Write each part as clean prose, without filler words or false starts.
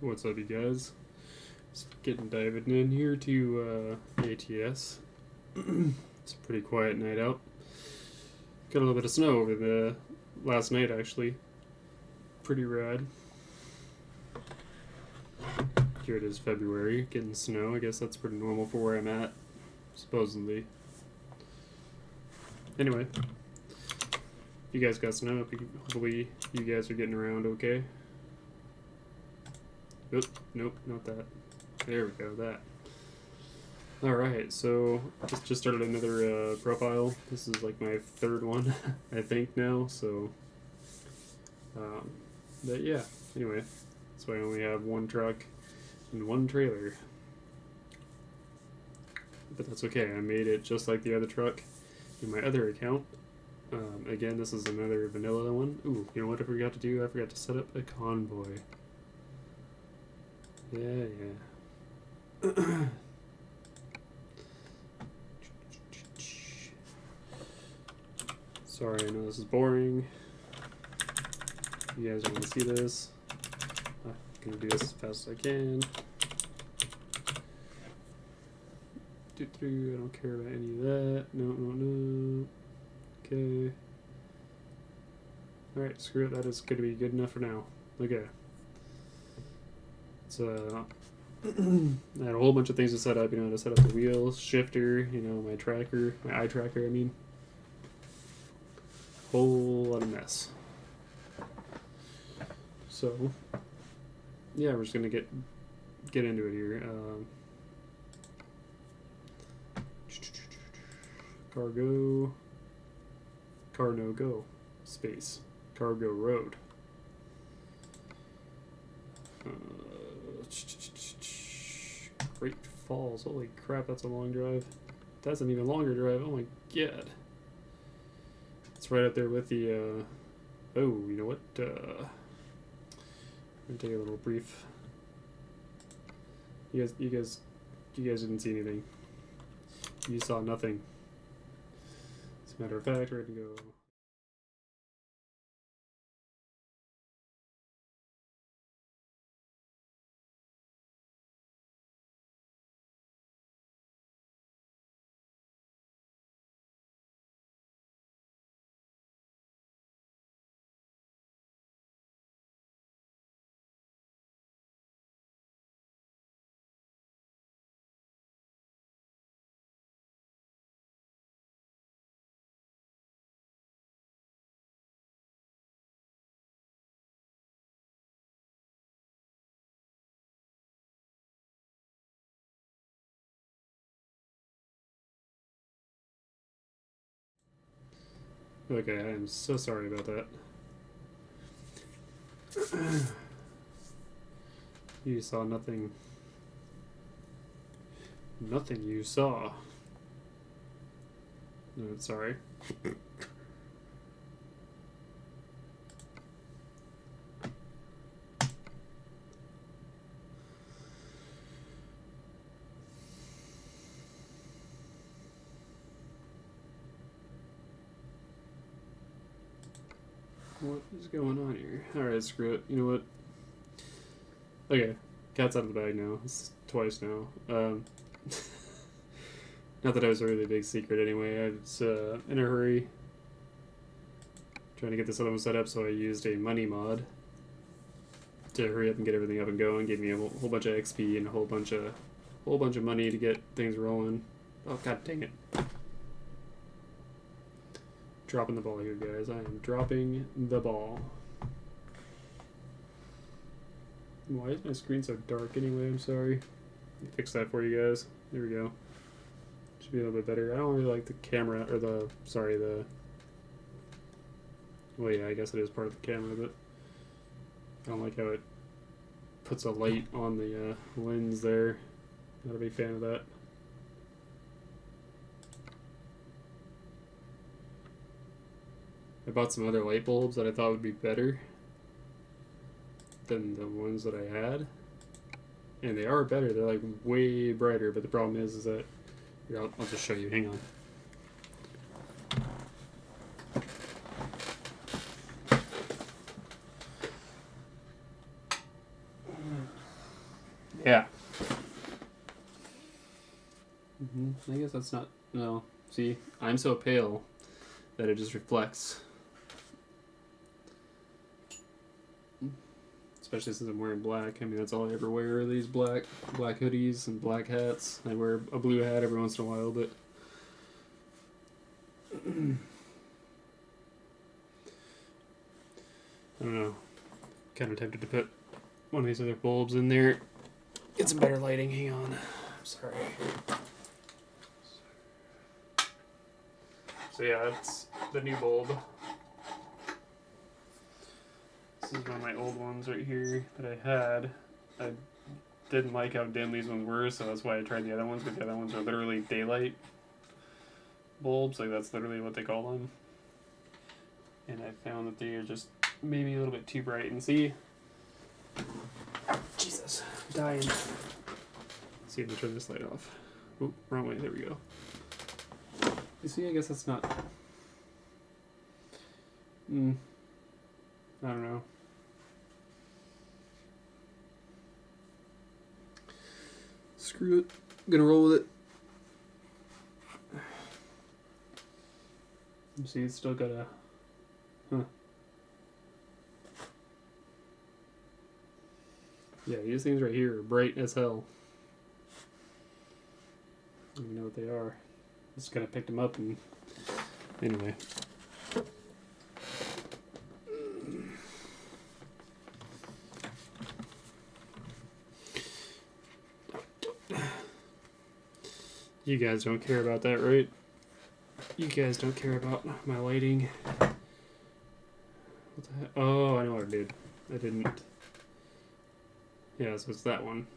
What's up, you guys? Just diving in here to ATS. It's a pretty quiet night out. Got a little bit of snow over the last night, actually. Pretty rad. Here it is, February, getting snow. I guess that's pretty normal for where I'm at, supposedly. Anyway, you guys got snow. Hopefully, you guys are getting around okay. Nope, not that. There we go, that. Alright, so just started another profile. This is like my third one, I think now, so... but yeah, anyway, that's why I only have one truck and one trailer. But that's okay, I made it just like the other truck in my other account. Again, this is another vanilla one. Ooh, you know what I forgot to do? I forgot to set up a convoy. Yeah. Sorry, I know this is boring. You guys don't want to see this. I'm gonna do this as fast as I can. I don't care about any of that. No. Okay. Alright, screw it. That is going to be good enough for now. Okay. So, I had a whole bunch of things to set up, to set up the wheels, shifter, my tracker, my eye tracker, I mean. Whole lot of mess. So, yeah, we're just gonna get into it here. Cargo, car no go, space, cargo road. Great Falls, holy crap, that's a long drive. That's an even longer drive, oh my god. It's right up there with the, oh, you know what, I'm gonna take a little brief. You guys didn't see anything. You saw nothing. As a matter of fact, we're gonna go. Okay, I am so sorry about that. You saw nothing. Nothing you saw. No, sorry. What is going on here? Alright, screw it. You know what? Okay, cat's out of the bag now. It's twice now. Not that it was a really big secret anyway. I was in a hurry trying to get this other one set up, so I used a money mod to hurry up and get everything up and going. Gave me a whole bunch of XP and a whole bunch of money to get things rolling. Oh god dang it. Dropping the ball here, guys. I am dropping the ball. Why is my screen so dark anyway? I'm sorry. Fix that for you guys. There we go. Should be a little bit better. I don't really like the camera, or the, sorry, the, well yeah, I guess it is part of the camera, but I don't like how it puts a light on the lens there. Not a big fan of that. I bought some other light bulbs that I thought would be better than the ones that I had, and they are better. They're like way brighter, but the problem is that here, I'll just show you. Hang on. Yeah. I guess that's not... No. See, I'm so pale that it just reflects. Especially since I'm wearing black. I mean, that's all I ever wear are these black hoodies and black hats. I wear a blue hat every once in a while, but... I don't know. Kind of tempted to put one of these other bulbs in there. Get some better lighting. Hang on. I'm sorry. So yeah, that's the new bulb. This is one of my old ones right here that I had. I didn't like how dim these ones were, so that's why I tried the other ones, but the other ones are literally daylight bulbs. Like, that's literally what they call them. And I found that they are just maybe a little bit too bright. And see, Jesus, I'm dying. Let's see if I turn this light off. Oh, wrong way. There we go. You see, I guess that's not... I don't know. Screw it. I'm gonna roll with it. You see, it's still got a... Huh. Yeah, these things right here are bright as hell. I don't even know what they are. Just kind of picked them up and... Anyway. You guys don't care about that, right? You guys don't care about my lighting. What the heck? Oh, I know what I did. I didn't. Yeah, so it's that one.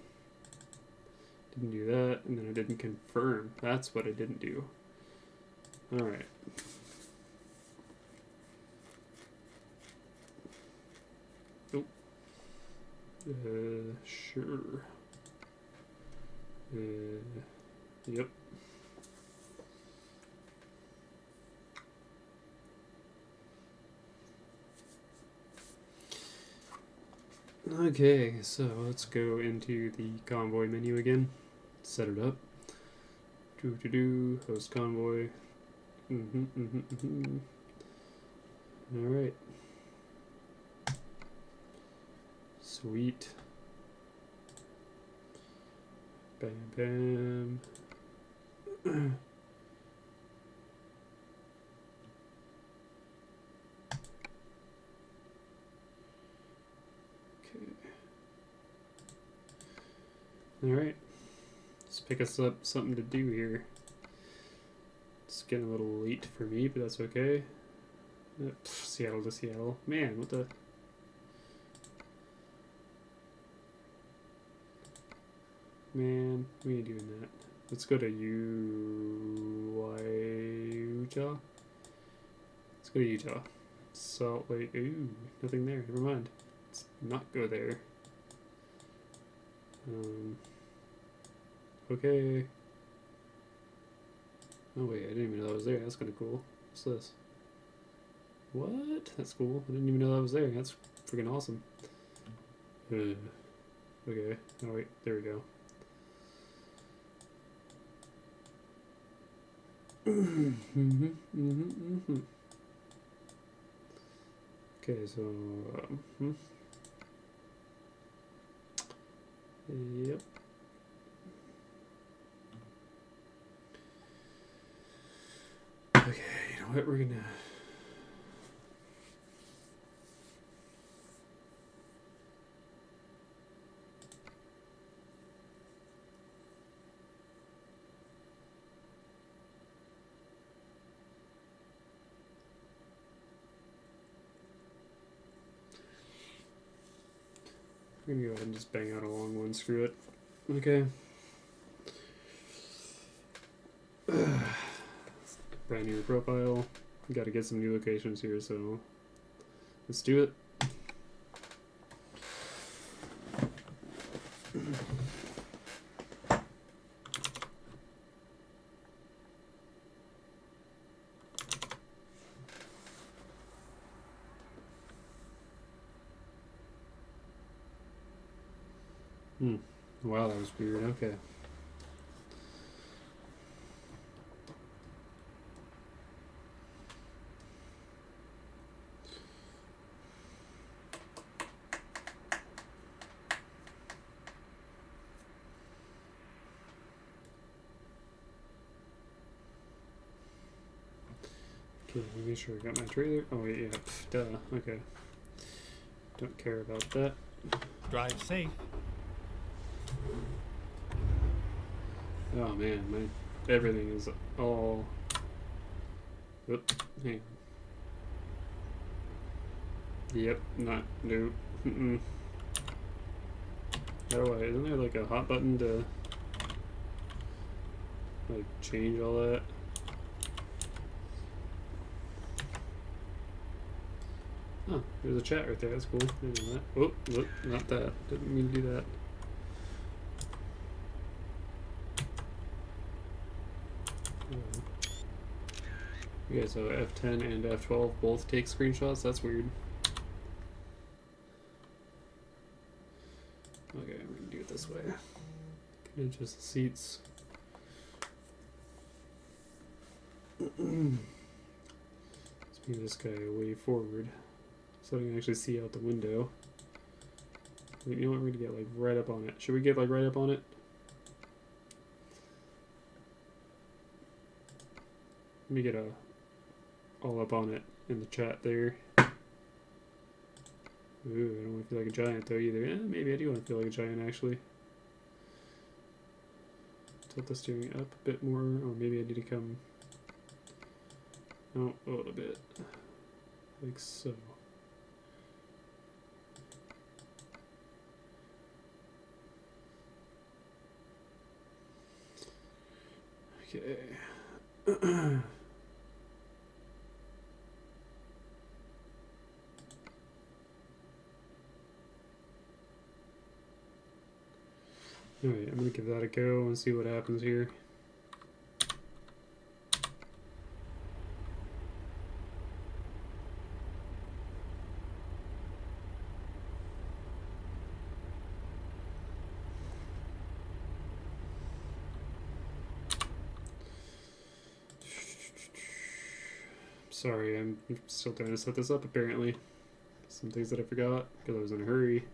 Didn't do that, and then I didn't confirm. That's what I didn't do. Alright. Oh. Sure. Yep. Okay, so let's go into the convoy menu again. Set it up. Host convoy. Alright. Sweet. Bam, bam. Alright, let's pick us up something to do here. It's getting a little late for me, but that's okay. Seattle to Seattle. Man, what the... Man, we ain't doing that. Let's go to Utah. Let's go to Utah. Salt Lake. Ooh, nothing there. Never mind. Let's not go there. Okay. Oh wait, I didn't even know that was there. That's kind of cool. What's this? What? That's cool. I didn't even know that was there. That's freaking awesome. Okay. Oh wait, there we go. Okay, so yep. Okay, you know what? We're gonna... We're gonna go ahead and just bang out a long one. Screw it. Okay. Brand new profile. We gotta get some new locations here, so let's do it. Wow, that was weird. Okay. Okay, let me make sure I got my trailer. Oh wait, yeah, duh. Okay. Don't care about that. Drive safe. Oh man, my everything is all. Oop, hang on. Yep, not nope. Mm-mm. How do I? Isn't there like a hot button to like change all that? Oh, there's a chat right there. That's cool. I didn't know that. Oh, look, not that. Didn't mean to do that. Okay, so F10 and F12 both take screenshots. That's weird. Okay, I'm gonna do it this way. Adjust the seats. Let's move this guy way forward so I can actually see out the window. You know what? We're gonna get like right up on it. Should we get like right up on it? Let me get a all up on it in the chat there. Ooh, I don't want to feel like a giant though either. Maybe I do want to feel like a giant actually. Tilt the steering up a bit more, or maybe I need to come out a little bit, like so. Okay. Alright, I'm gonna give that a go and see what happens here. Sorry, I'm still trying to set this up apparently. Some things that I forgot because I was in a hurry.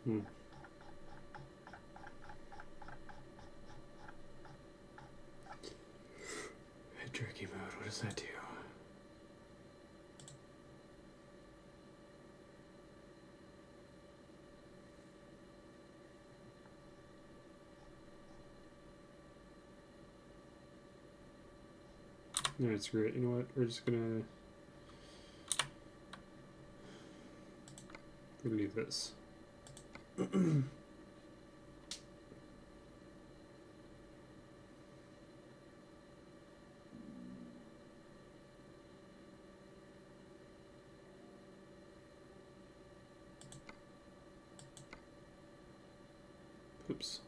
Hmm. Head jerky mode, what does that do? Alright, screw it. You know what? We're gonna leave this. Oops.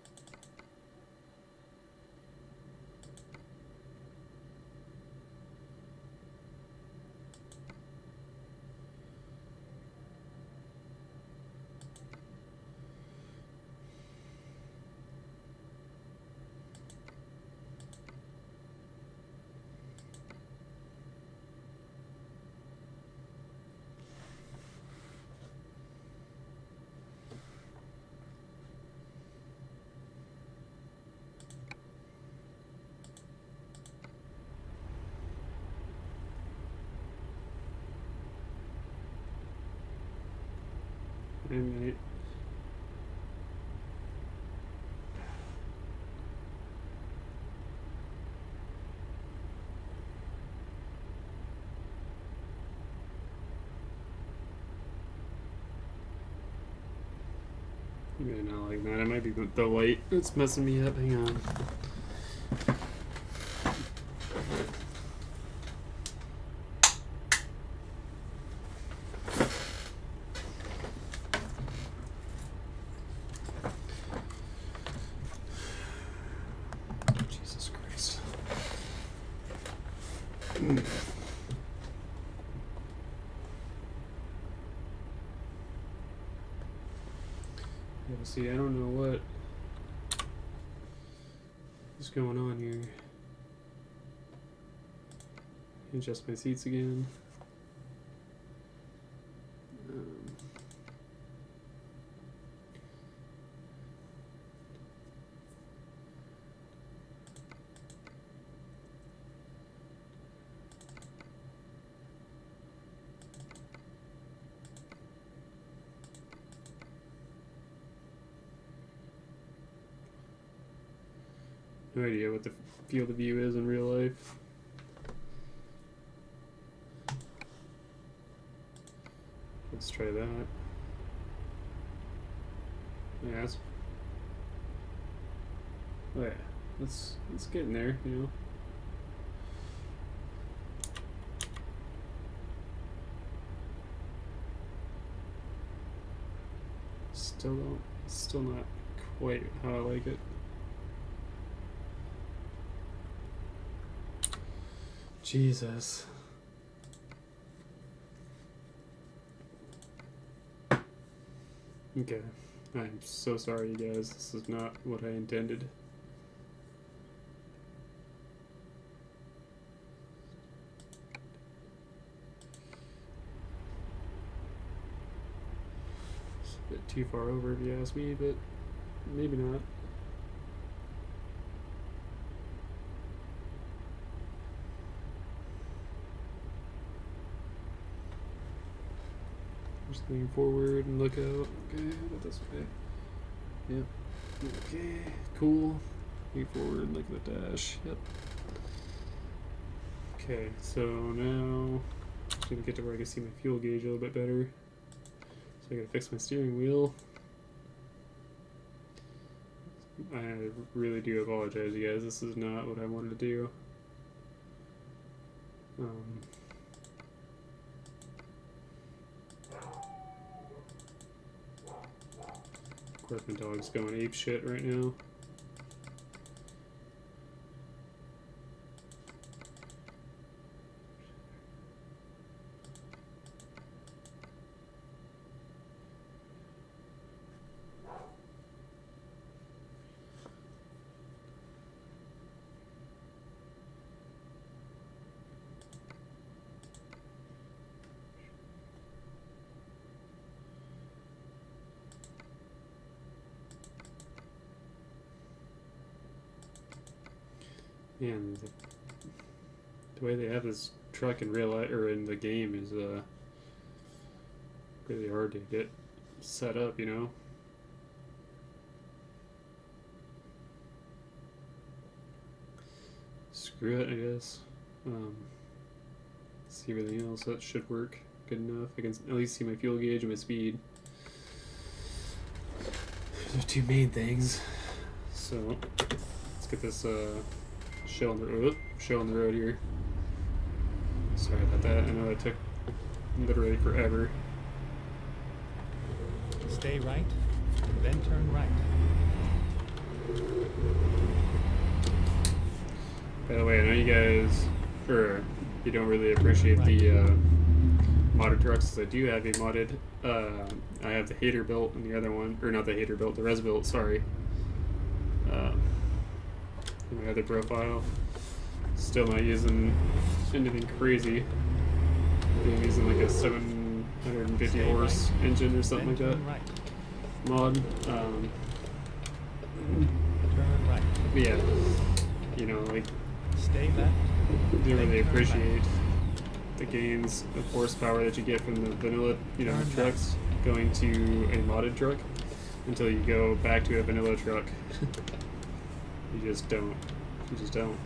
Ammonite. Maybe not like that. It might be the light that's messing me up. Hang on. Jesus Christ. Yeah, see, I don't know what is going on here. Adjust my seats again. No idea what the field of view is in real life. Let's try that. Yeah, oh yeah, let's get in there, you know. Still not quite how I like it. Jesus. Okay. I'm so sorry, you guys. This is not what I intended. It's a bit too far over if you ask me, but maybe not. Just lean forward and look out. Okay, go this way. Yep. Okay, cool. Lean forward and look at the dash. Yep. Okay, so now I'm gonna get to where I can see my fuel gauge a little bit better. So I gotta fix my steering wheel. I really do apologize, you guys. This is not what I wanted to do. Of course, my dog's going ape shit right now. Man, the way they have this truck in real life or in the game is really hard to get set up, you know. Screw it, I guess. See everything else. That should work good enough. I can at least see my fuel gauge and my speed. Those are two main things. So let's get this show on the road here. Sorry about that. I know it took literally forever. Stay right, then turn right. By the way, I know you guys, or you don't really appreciate the modded trucks. I do have a modded. I have the Hater built and the other one, or not the Hater built, the Res built. Sorry. My other profile. Still not using anything crazy. I'm using like a 750 horse engine or something like that. Right. Mod. Turn right. But yeah, you know, like, Stay left. didn't really Turn right. appreciate the gains of horsepower that you get from the vanilla, you know, Turn trucks. going to a modded truck until you go back to a vanilla truck. You just don't. You just don't.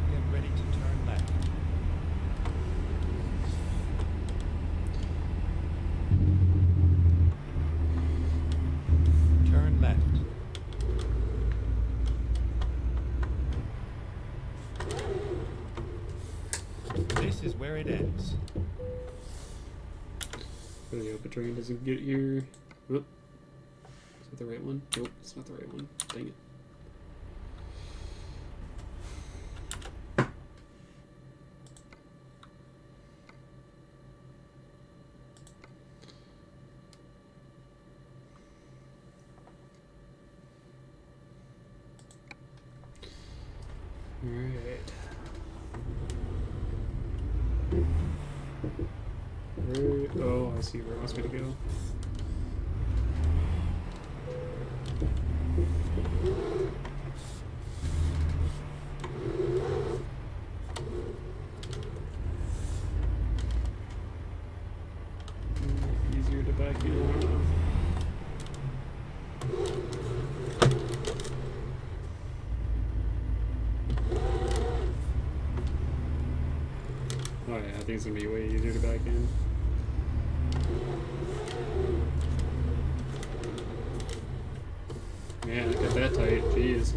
Get ready to turn left. Turn left. This is where it ends. Really hope a train doesn't get here. Whoop. Is that the right one? Nope, it's not the right one. Dang it. Alright. Oh, I see where it wants me to go. Easier to back in. Oh yeah, I think it's gonna be way easier to back in. Man, I got that tight. Jeez.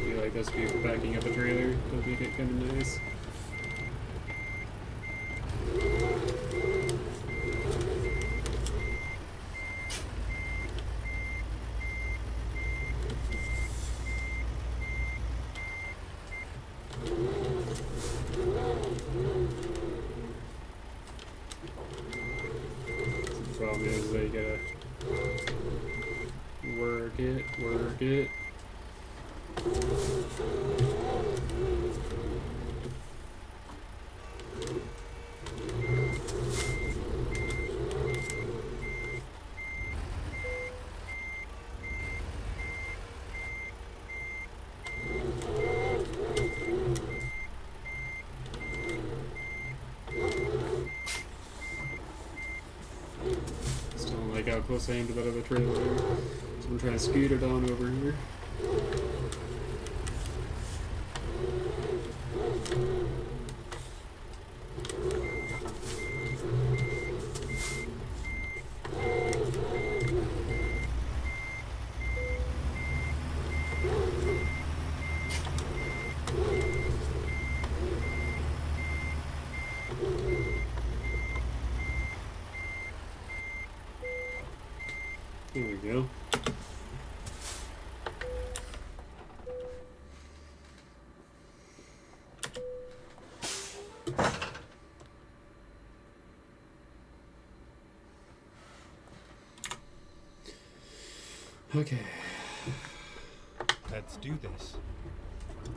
Be like this, be backing up a trailer. That'd make it kind of nice. Problem is they gotta work it. Still don't like how close I am to that other trailer there. So I'm trying to scoot it on over here. There we go. Okay. Let's do this.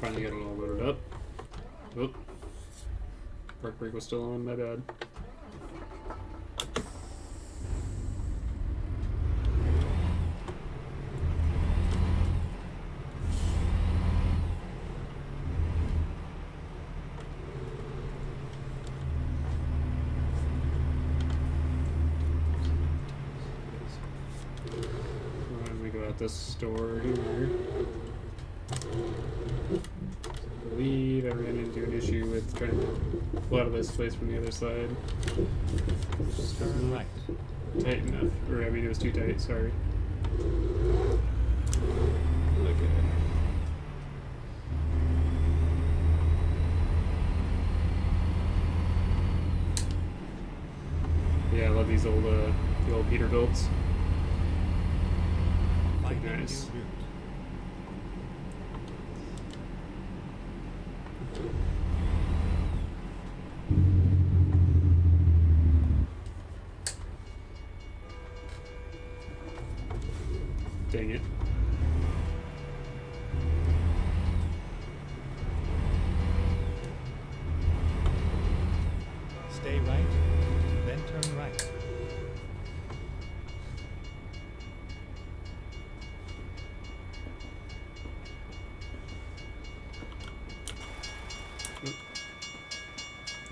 Finally got it all loaded up. Oop. Park brake was still on, my bad. Let me go out this store here. I believe I ran into an issue with trying to pull out of this place from the other side. Just was Turn not right. tight enough. Or, I mean, it was too tight, sorry. Look at it. Yeah, I love these old, the old Peterbilts. Finding Nice. new route. Dang it.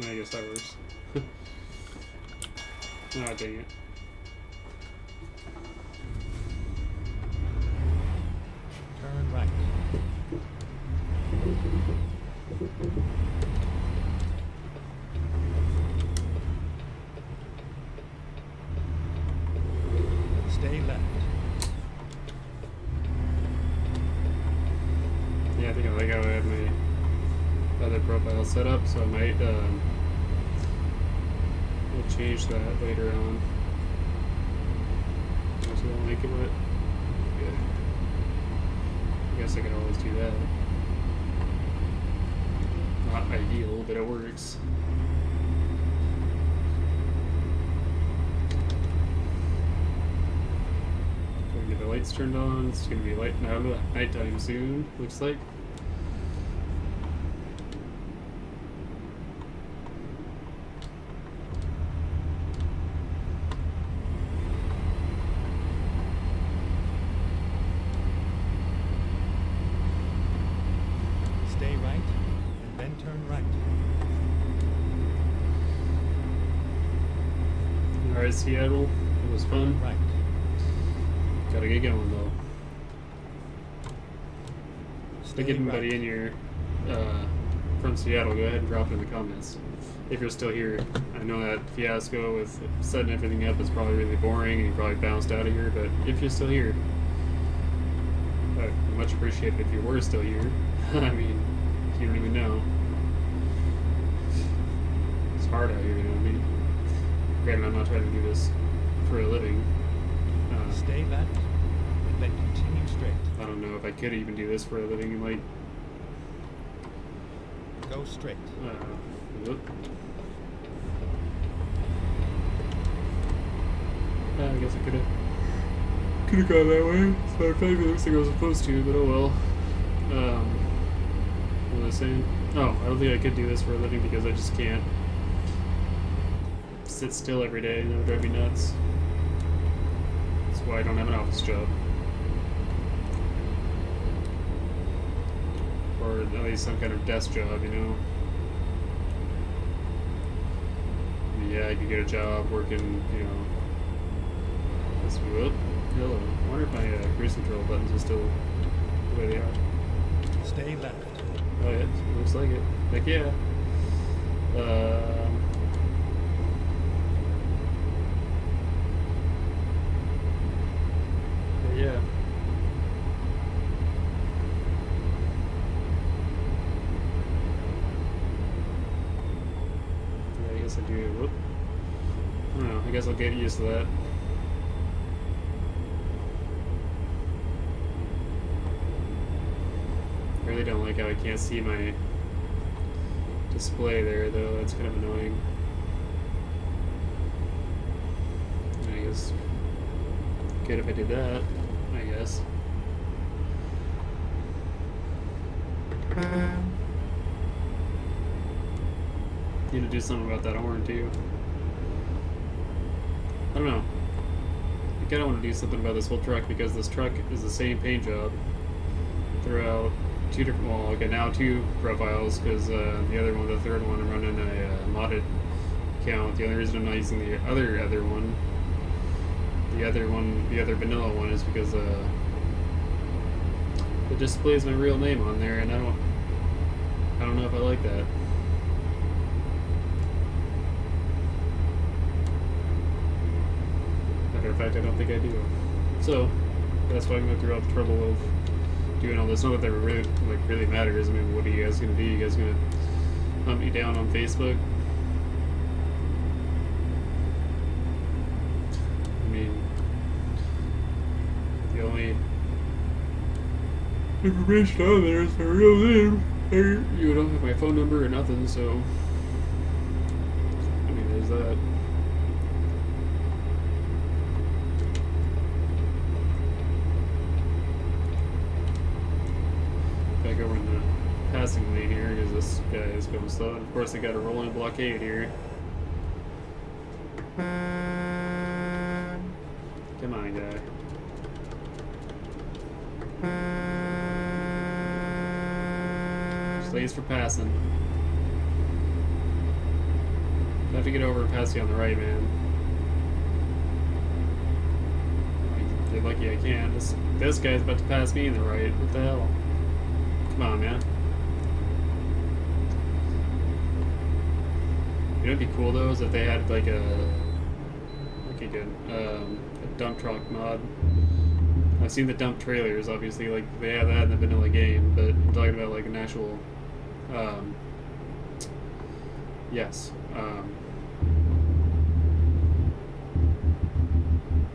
I guess that works. Oh, dang it. Turn right. Stay left. Yeah, I think I like how I have my other profile set up, so I might we'll change that later on. I just don't like it, but yeah. I guess I could always do that. Not ideal, but it works. Gonna get the lights turned on. It's gonna be light now, nighttime soon, looks like. Stay right, and then turn right. Alright, Seattle. It was fun. Right. Gotta get going though. Stay If anybody right. in your from Seattle, go ahead and drop it in the comments. If you're still here, I know that fiasco with setting everything up is probably really boring and you probably bounced out of here, but if you're still here, I'd much appreciate it if you were still here. I mean, you don't even know. It's hard out here, you know what I mean? Granted, I'm not trying to do this for a living. Stay left, and then continue straight. I don't know if I could even do this for a living, like, Go straight. whoop. I guess I could have gone that way. So it probably looks like I was supposed to, but oh well. What was I saying? Oh, I don't think I could do this for a living because I just can't sit still every day. That would drive me nuts. That's why I don't have an office job. Or at least some kind of desk job, you know? Yeah, I could get a job working, you know. That's whoop. Hello. I wonder if my cruise control buttons are still the way they are. Stay left. Oh, yeah, looks like it. Heck yeah. Yeah. I guess I do. Whoop. I don't know. I guess I'll get used to that. I really don't like how I can't see my display there, though. That's kind of annoying. I guess good if I did that. I guess. Need to do something about that horn too. I don't know. I kind of want to do something about this whole truck because this truck is the same paint job throughout two different. Well, okay, now two profiles because the other one, the third one, I'm running a modded account. The only reason I'm not using the other one, the other vanilla one, is because it displays my real name on there, and I don't know if I like that. Matter of fact, I don't think I do. So that's why I'm going through all the trouble of doing all this. Not that that really matters. I mean, what are you guys gonna do? You guys gonna hunt me down on Facebook? I mean, the only information on there is my real name. You don't have my phone number or nothing, so I mean, there's that. Back over in the passing lane here because this guy is going slow. And of course, they got a rolling blockade here. Come on, guy. Just lanes for passing. have to get over and pass you on the right, man. You're lucky I can. This guy's about to pass me in the right. What the hell? Come on, man. You know what'd be cool though is if they had like a dump truck mod. I've seen the dump trailers, obviously, like they have that in the vanilla game, but I'm talking about like an actual,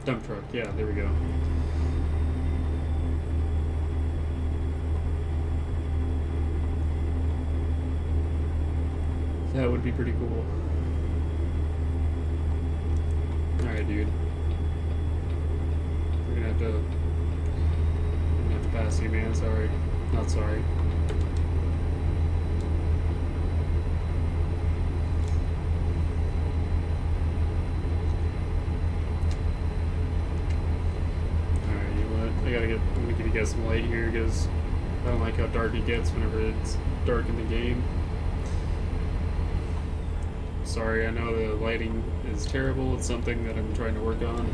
dump truck. Yeah, there we go. That would be pretty cool. Alright, dude. We're gonna have to pass you, man. Sorry. Not sorry. Alright, you know what? I'm gonna give you guys some light here because I don't like how dark it gets whenever it's dark in the game. Sorry, I know the lighting is terrible. It's something that I'm trying to work on.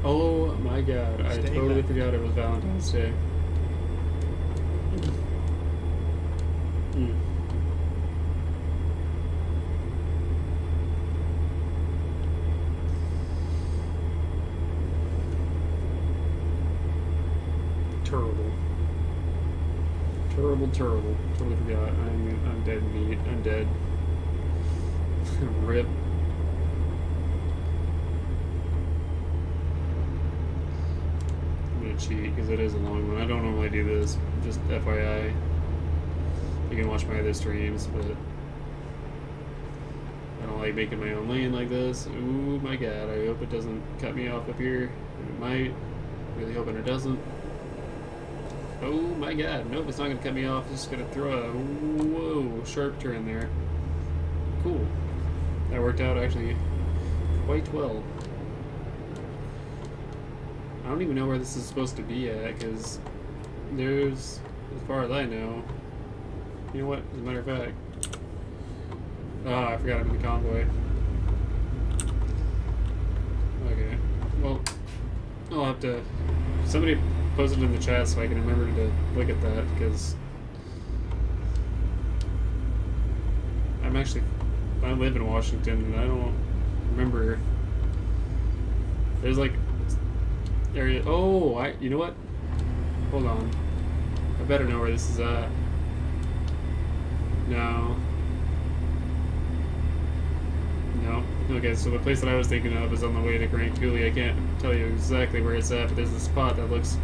Oh my god, I totally forgot it was Valentine's Day. Terrible. Terrible. Totally forgot. I'm dead meat. I'm dead. Rip. Cheat because it is a long one. I don't normally do this, just FYI. You can watch my other streams, but I don't like making my own lane like this. Ooh my god, I hope it doesn't cut me off up here. It might. Really hoping it doesn't. Oh my god, nope, it's not gonna cut me off. It's just gonna throw a whoa sharp turn there. Cool. That worked out actually quite well. I don't even know where this is supposed to be at, because there's, as far as I know, you know what, as a matter of fact, I forgot I'm in the convoy. Okay, well, I'll have to, somebody post it in the chat so I can remember to look at that, because I live in Washington, and I don't remember, there's like, area. Oh, you know what? Hold on. I better know where this is at. No. Okay, so the place that I was thinking of is on the way to Grand Coulee. I can't tell you exactly where it's at, but there's a spot that looks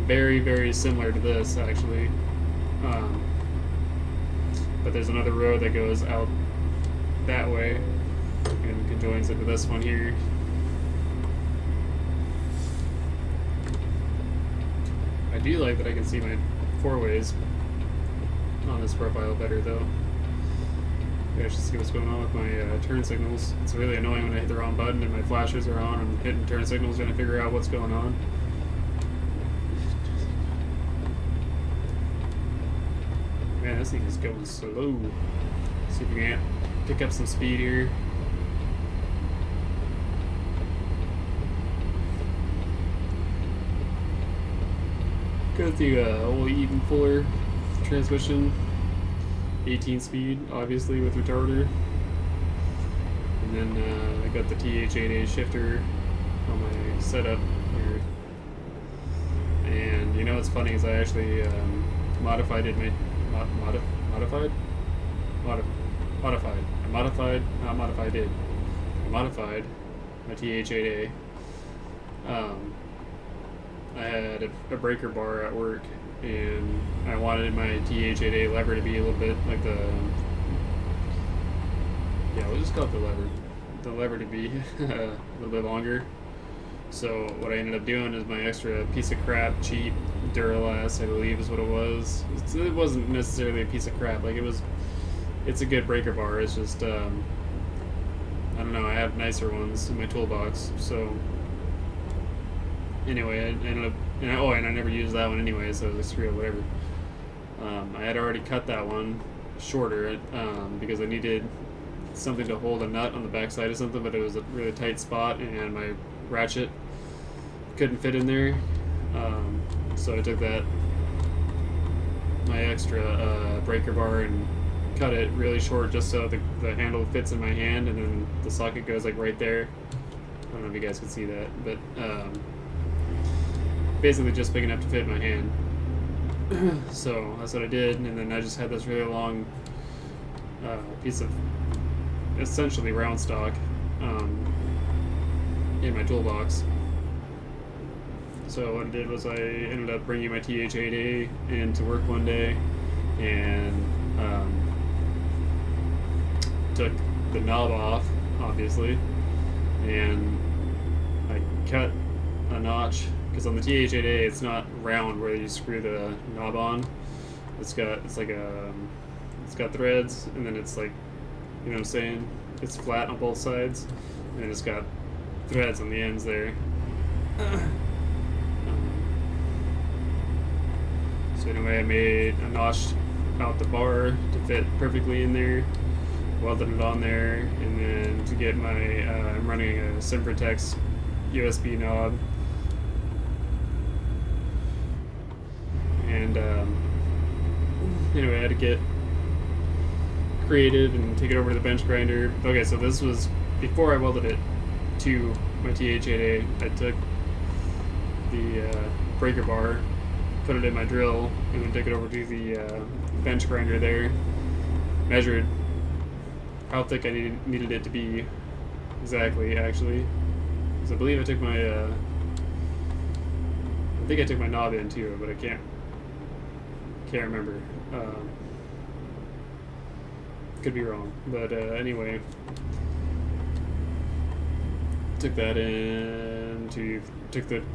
very, very similar to this, actually. But there's another road that goes out that way and conjoins into this one here. I do like that I can see my four ways on this profile better, though. Maybe I should see what's going on with my turn signals. It's really annoying when I hit the wrong button and my flashers are on. I'm hitting turn signals trying to figure out what's going on. Man, this thing is going slow. See if we can't pick up some speed here. Go through a old even fuller transmission, 18 speed, obviously with retarder, and then I got the TH8A shifter on my setup here. And you know what's funny is I actually modified it. Modified? modified. I modified, not modified it. I modified my TH8A. I had a breaker bar at work, and I wanted my TH8A lever to be a little bit like the, yeah, we'll just call it the lever. The lever to be a little bit longer. So what I ended up doing is my extra piece of crap, cheap Duralast, I believe is what it was. It wasn't necessarily a piece of crap. Like it's a good breaker bar. It's just I don't know. I have nicer ones in my toolbox. So anyway, I ended up and I never used that one anyway. So it was screw it, whatever. I had already cut that one shorter because I needed something to hold a nut on the back side of something, but it was a really tight spot and my ratchet couldn't fit in there. So I took my extra breaker bar and cut it really short just so the handle fits in my hand, and then the socket goes like right there. I don't know if you guys can see that, but basically just big enough to fit my hand. So that's what I did, and then I just had this really long piece of essentially round stock in my toolbox. So what I did was I ended up bringing my TH8A into work one day and took the knob off, obviously, and I cut a notch, because on the TH8A it's not round where you screw the knob on. It's got threads, and then it's like, you know what I'm saying? It's flat on both sides, and it's got threads on the ends there. So anyway, I made a notch out the bar to fit perfectly in there, welded it on there, and then to get my, I'm running a Sempertex USB knob, and anyway, I had to get creative and take it over to the bench grinder. Okay, so this was before I welded it to my TH8A. I took the breaker bar, put it in my drill, and then took it over to the bench grinder there, measured how thick I needed it to be exactly, actually, because I believe I took my I think I took my knob in too, but I can't remember. Could be wrong, but anyway, took that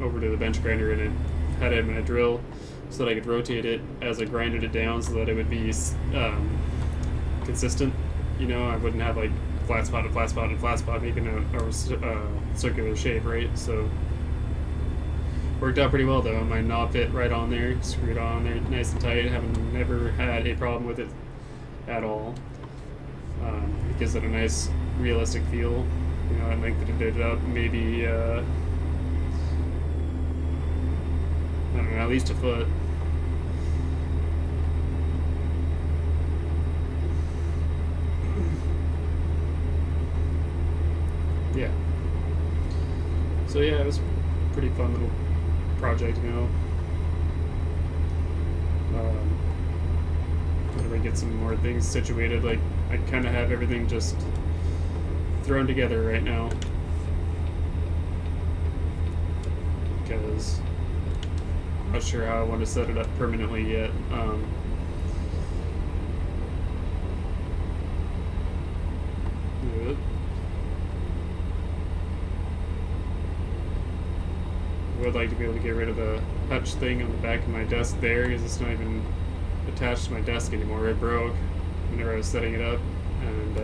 over to the bench grinder, and it had it in my drill so that I could rotate it as I grinded it down, so that it would be consistent. You know, I wouldn't have like flat spot and flat spot and flat spot making a circular shape, right? So worked out pretty well though. My knob fit right on there, screwed on there nice and tight. Haven't never had a problem with it at all. It gives it a nice realistic feel. You know, I lengthened it up maybe I don't know, at least a foot. Yeah. So yeah, it was a pretty fun little project, you know. Whenever I get some more things situated, like I kind of have everything just thrown together right now, because I'm not sure how I want to set it up permanently yet. I would like to be able to get rid of the hutch thing on the back of my desk there, because it's not even attached to my desk anymore. It broke whenever I was setting it up, and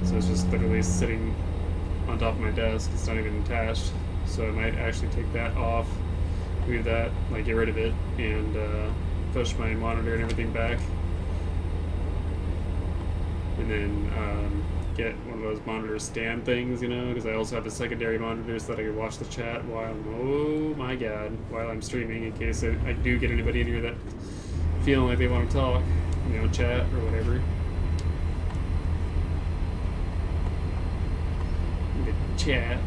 so it's just literally sitting on top of my desk. It's not even attached, so I might actually take that off, move that, like get rid of it, and push my monitor and everything back, and then get one of those monitor stand things, you know, because I also have a secondary monitor so that I can watch the chat while I'm streaming, in case I do get anybody in here that feeling like they want to talk, you know, chat or whatever. Good chat.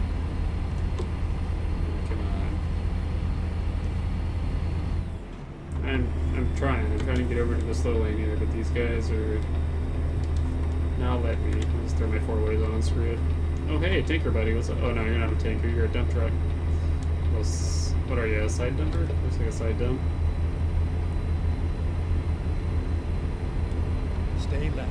Come I'm trying. I'm trying to get over to the slow lane here, but these guys are not letting me. I'll just throw my four ways on and screw it. Oh hey, tanker buddy, what's up? Oh no, you're not a tanker. You're a dump truck. Well, what are you? A side dumper? Looks like a side dump. Stay left.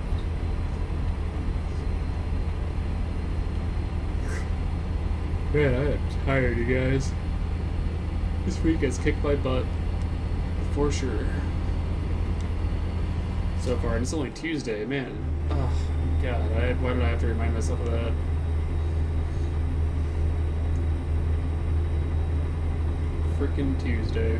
Man, I am tired, you guys. This week has kicked my butt. For sure. So far, and it's only Tuesday, man. Oh, God. Why did I have to remind myself of that? Frickin' Tuesday.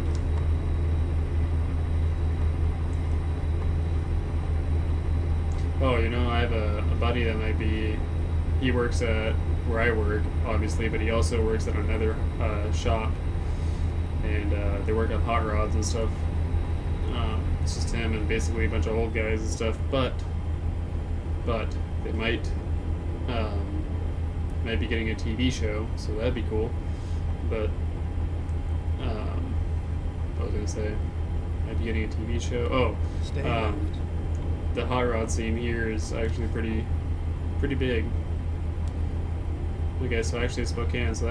Oh, you know, I have a buddy that might be... He works at where I work, obviously, but he also works at another shop. And they work on hot rods and stuff. It's just him and basically a bunch of old guys and stuff. But they might be getting a TV show, so that'd be cool. But what was I gonna say? Might be getting a TV show. Oh, Stay left. the hot rod scene here is actually pretty big. Okay, so actually it's Spokane, so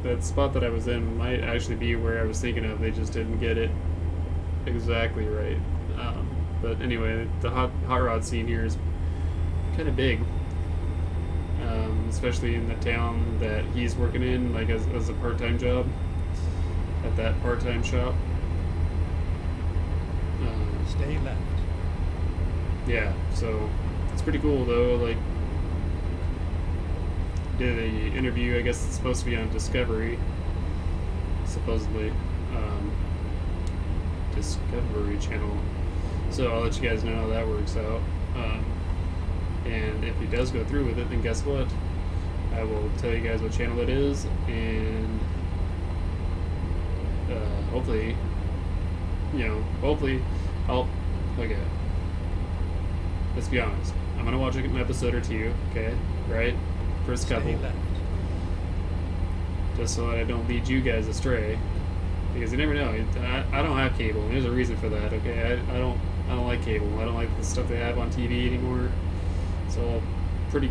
that spot that I was in might actually be where I was thinking of. They just didn't get it exactly right. But anyway, the hot rod scene here is kind of big, especially in the town that he's working in, like as a part-time job at that part-time shop. Stay left. Yeah, so it's pretty cool though. Like, did a interview. I guess it's supposed to be on Discovery, supposedly. Discovery Channel. So I'll let you guys know how that works out. And if he does go through with it, then guess what? I will tell you guys what channel it is, and hopefully, I'll. Okay. Let's be honest. I'm gonna watch an episode or two. Okay, right? First couple. Stay left. Just so that I don't lead you guys astray, because you never know. I don't have cable, and there's a reason for that. Okay, I don't like cable. I don't like the stuff they have on TV anymore. It's all pretty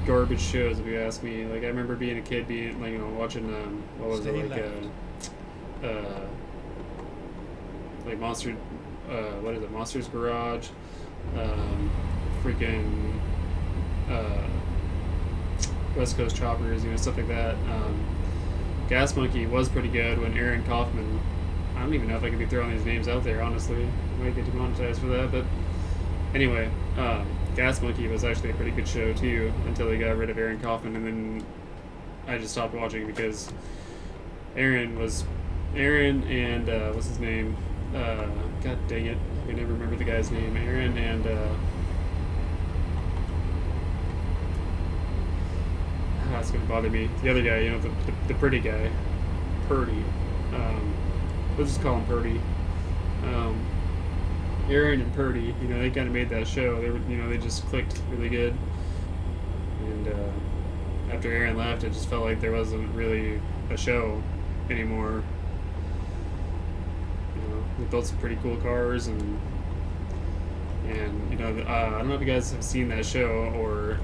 garbage shows, if you ask me. Like, I remember being a kid, watching what was Stay it, like Monster, what is it, Monsters Garage, freaking West Coast Choppers, stuff like that. Gas Monkey was pretty good when Aaron Kaufman. I don't even know if I could be throwing these names out there, honestly. I might get demonetized for that, but anyway, Gas Monkey was actually a pretty good show too, until they got rid of Aaron Kaufman, and then I just stopped watching because Aaron and what's his name? God dang it, I can never remember the guy's name. Aaron and it's gonna bother me. The other guy, the pretty guy, Purdy. We'll just call him Purdy. Aaron and Purdy, they kind of made that show. They just clicked really good. And after Aaron left, it just felt like there wasn't really a show anymore. They built some pretty cool cars, and I don't know if you guys have seen that show or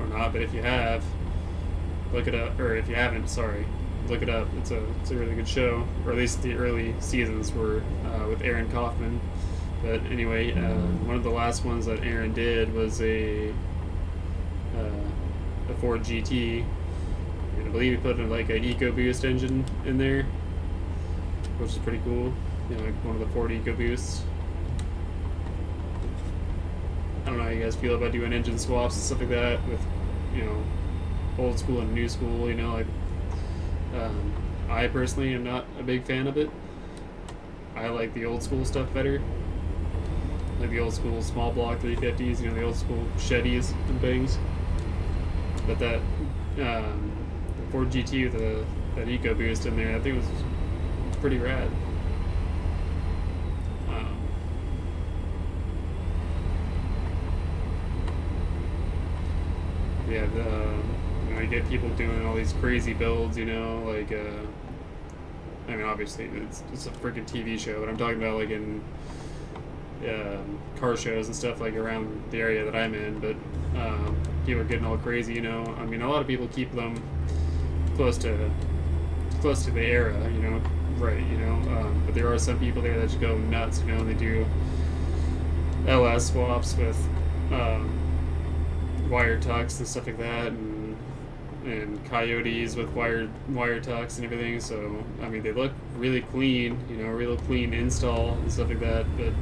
not, but if you have, look it up, or if you haven't, sorry, look it up. It's a really good show, or at least the early seasons were with Aaron Kaufman. But anyway, one of the last ones that Aaron did was a Ford GT, and I believe he put like an EcoBoost engine in there, which is pretty cool. Like one of the Ford EcoBoosts. I don't know how you guys feel about doing engine swaps and stuff like that with, old school and new school. I personally am not a big fan of it. I like the old school stuff better. Like the old school small block 350s, the old school Chevys and things. But that the Ford GT with that EcoBoost in there, I think was pretty rad. Yeah, I get people doing all these crazy builds, like I mean, obviously it's a freaking TV show, but I'm talking about like in car shows and stuff like around the area that I'm in. But people are getting all crazy, you know. I mean, a lot of people keep them close to the era, you know, right? You know, but there are some people there that just go nuts, you know. And they do LS swaps with wire tucks and stuff like that, and coyotes with wire tucks and everything. So I mean, they look really clean, you know, real clean install and stuff like that. But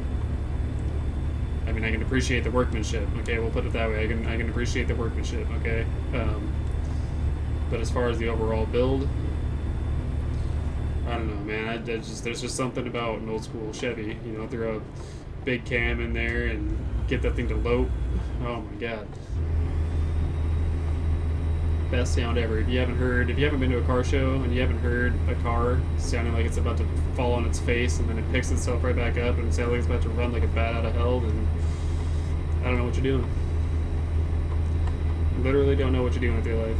I mean, I can appreciate the workmanship. Okay, we'll put it that way. I can appreciate the workmanship. Okay, but as far as the overall build, I don't know, man. There's just something about an old school Chevy. You know, throw a big cam in there and get that thing to lope. Oh my god. Best sound ever. If you haven't been to a car show and you haven't heard a car sounding like it's about to fall on its face and then it picks itself right back up and sounds like it's about to run like a bat out of hell, then I don't know what you're doing. Literally don't know what you're doing with your life.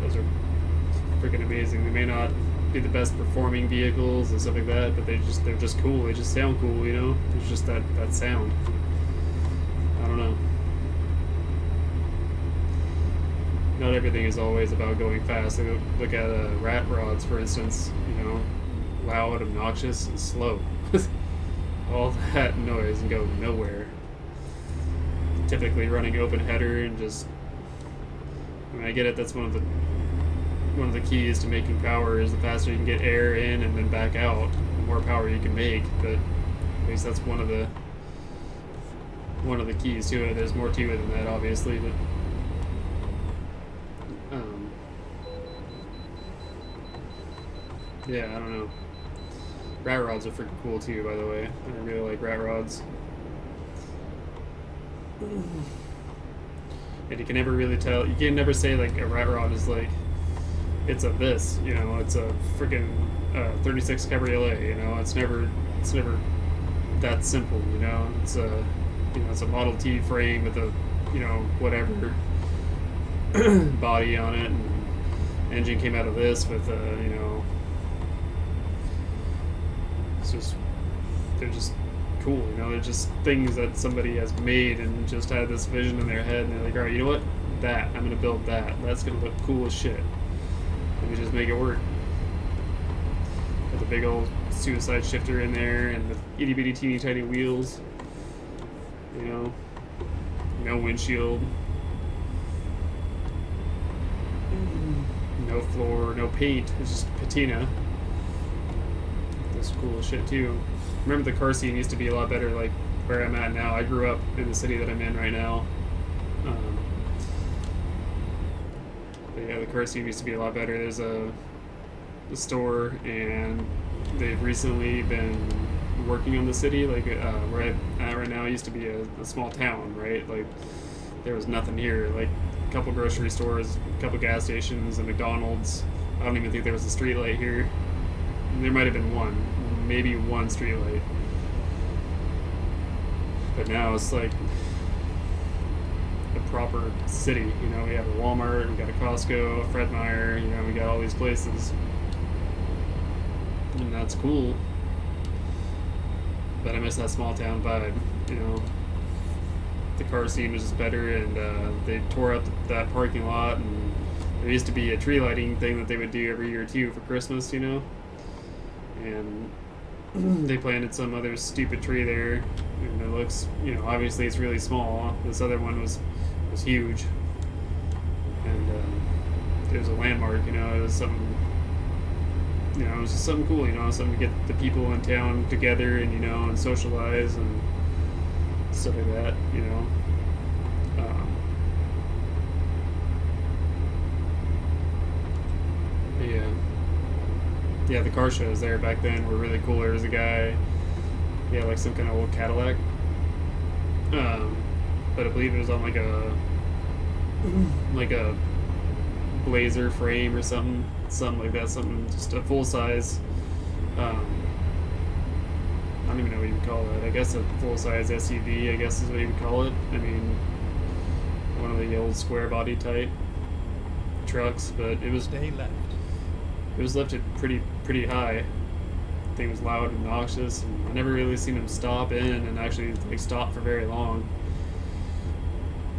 Those are freaking amazing. They may not be the best performing vehicles and stuff like that, but they're just cool. They just sound cool, you know? There's just that sound. I don't know. Not everything is always about going fast. Look at rat rods, for instance. You know, loud, obnoxious, and slow. All that noise and go nowhere. Typically running open header and just. I mean, I get it. That's one of the keys to making power is the faster you can get air in and then back out, the more power you can make. But at least that's one of the keys to it. There's more to it than that, obviously, but. Yeah, I don't know. Rat rods are freaking cool too, by the way. I really like rat rods. And you can never really tell. You can never say like a rat rod is like it's a this, you know. It's a freaking 36 Cabriolet, you know. It's never that simple, you know. It's a Model T frame with a, you know, whatever body on it, and engine came out of this with you know. They're just cool, you know. They're just things that somebody has made and just had this vision in their head, and they're like, all right, you know what? I'm gonna build that. That's gonna look cool as shit. Let me just make it work. Got the big old suicide shifter in there, and the itty bitty teeny tiny wheels. You know, no windshield, no floor, no paint. It's just patina. That's cool as shit too. Remember, the car scene used to be a lot better, like where I'm at now. I grew up in the city that I'm in right now. But yeah, the car scene used to be a lot better. There's a store, and they've recently been working on the city. Like where I'm at right now used to be a small town, right? Like there was nothing here. Like a couple grocery stores, a couple gas stations, a McDonald's. I don't even think there was a street light here. There might have been maybe one street light. But now it's like a proper city. You know, we have a Walmart, we got a Costco, a Fred Meyer, you know, we got all these places. And that's cool. But I miss that small town vibe, you know. The car scene was just better, and they tore up that parking lot, and there used to be a tree lighting thing that they would do every year too for Christmas, you know. And they planted some other stupid tree there, and it looks, you know, obviously it's really small. This other one was huge, and it was a landmark, you know. It was something, you know, it was just something cool, you know, something to get the people in town together and, you know, and socialize and stuff like that, you know. Yeah, the car shows there back then were really cool. There was a guy, yeah, like some kind of old Cadillac, but I believe it was on like a Blazer frame or something like that, something just a full size. I don't even know what you would call that. I guess a full size SUV, I guess is what you would call it. I mean, one of the old square body type trucks, but it was. Stay left. it was lifted pretty high. The thing was loud and obnoxious, and I never really seen him stop in and actually like stop for very long.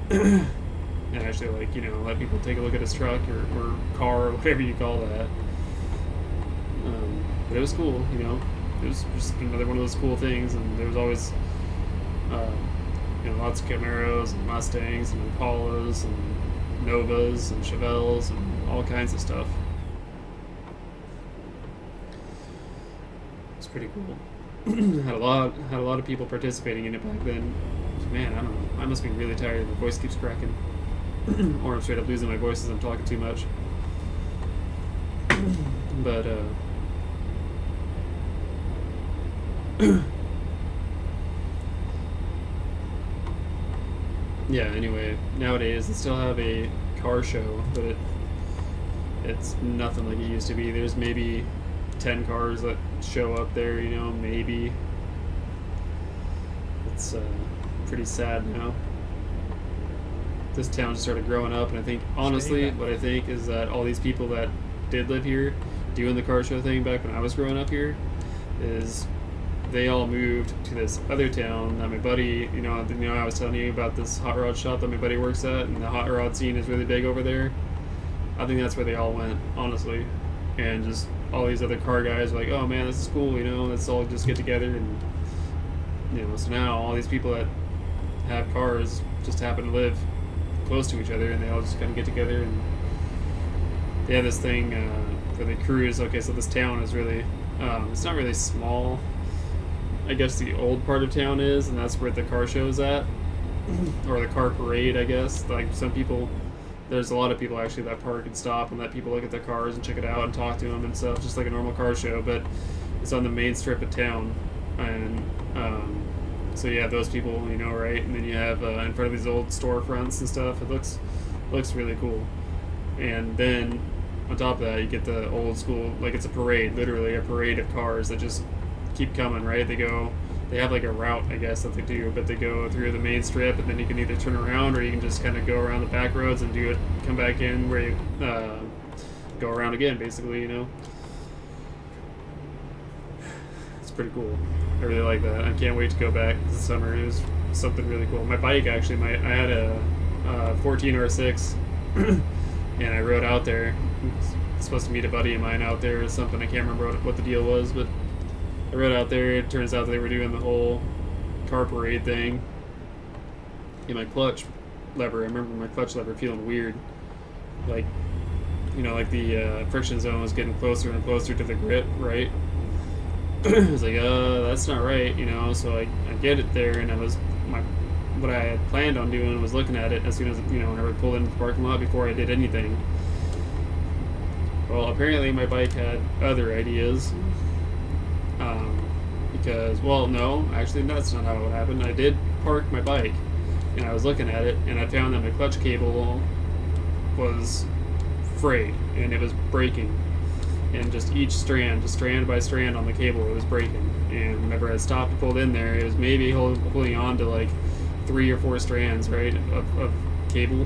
And actually, like, you know, let people take a look at his truck or car or whatever you call that. But it was cool, you know. It was just another one of those cool things, and there was always, you know, lots of Camaros and Mustangs and Impalas and Novas and Chevelles and all kinds of stuff. It's pretty cool. had a lot of people participating in it back then. Man, I don't know. I must be really tired. My voice keeps cracking. Or I'm straight up losing my voice as I'm talking too much. But, yeah, anyway, nowadays they still have a car show, but it's nothing like it used to be. There's maybe 10 cars that show up there, you know, maybe. It's pretty sad now. This town just started growing up, and I think, honestly, what I think is that all these people that did live here doing the car show thing back when I was growing up here is they all moved to this other town that my buddy, you know, I was telling you about this hot rod shop that my buddy works at, and the hot rod scene is really big over there. I think that's where they all went, honestly. And just all these other car guys were like, oh man, this is cool, you know, let's all just get together. And, you know, so now all these people that have cars just happen to live close to each other, and they all just kind of get together, and they have this thing where they cruise. Okay, so this town is really, it's not really small. I guess the old part of town is, and that's where the car show is at, or the car parade, I guess. Like, some people, there's a lot of people actually that park and stop and let people look at their cars and check it out and talk to them and stuff, just like a normal car show, but it's on the main strip of town. And so you have those people, you know, right? And then you have in front of these old storefronts and stuff. It looks really cool. And then on top of that, you get the old school, like, it's a parade, literally a parade of cars that just keep coming, right? They have like a route, I guess, that they do, but they go through the main strip, and then you can either turn around or you can just kind of go around the back roads and do it, come back in where you go around again, basically, you know. It's pretty cool. I really like that. I can't wait to go back this summer. It was something really cool. My bike, actually, I had a 14 R6, and I rode out there. I was supposed to meet a buddy of mine out there or something. I can't remember what the deal was, but I rode out there. It turns out they were doing the whole car parade thing. And my clutch lever, I remember my clutch lever feeling weird. Like, you know, like the friction zone was getting closer and closer to the grip, right? I was like, that's not right, you know. So I get it there, and what I had planned on doing was looking at it as soon as, you know, I would pull into the parking lot before I did anything. Well, apparently my bike had other ideas. Because, well, no, actually that's not how it happened. I did park my bike, and I was looking at it, and I found that my clutch cable was frayed, and it was breaking. And just each strand, just strand by strand on the cable, it was breaking. And whenever I stopped and pulled in there, it was maybe holding on to like 3 or 4 strands, right, of cable.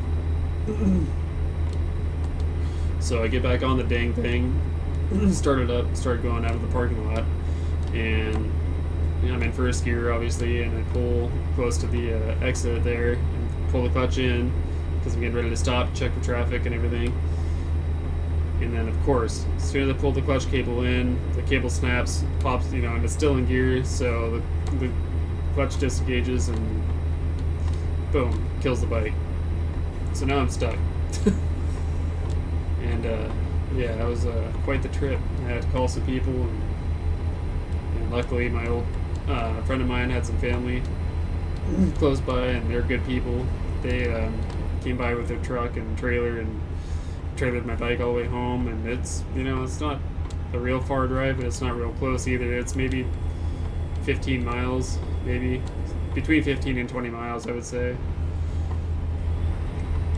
So I get back on the dang thing, started going out of the parking lot, and, you know, I'm in first gear, obviously, and I pull close to the exit there and pull the clutch in because I'm getting ready to stop, check for traffic and everything. And then, of course, as soon as I pull the clutch cable in, the cable snaps, pops, you know, and it's still in gear, so the clutch disengages and boom, kills the bike. So now I'm stuck. And yeah, that was quite the trip. I had to call some people, and luckily my old friend of mine had some family close by, and they're good people. They came by with their truck and trailer and trailered my bike all the way home, and it's, you know, it's not a real far drive, but it's not real close either. It's maybe 15 miles, maybe between 15 and 20 miles, I would say.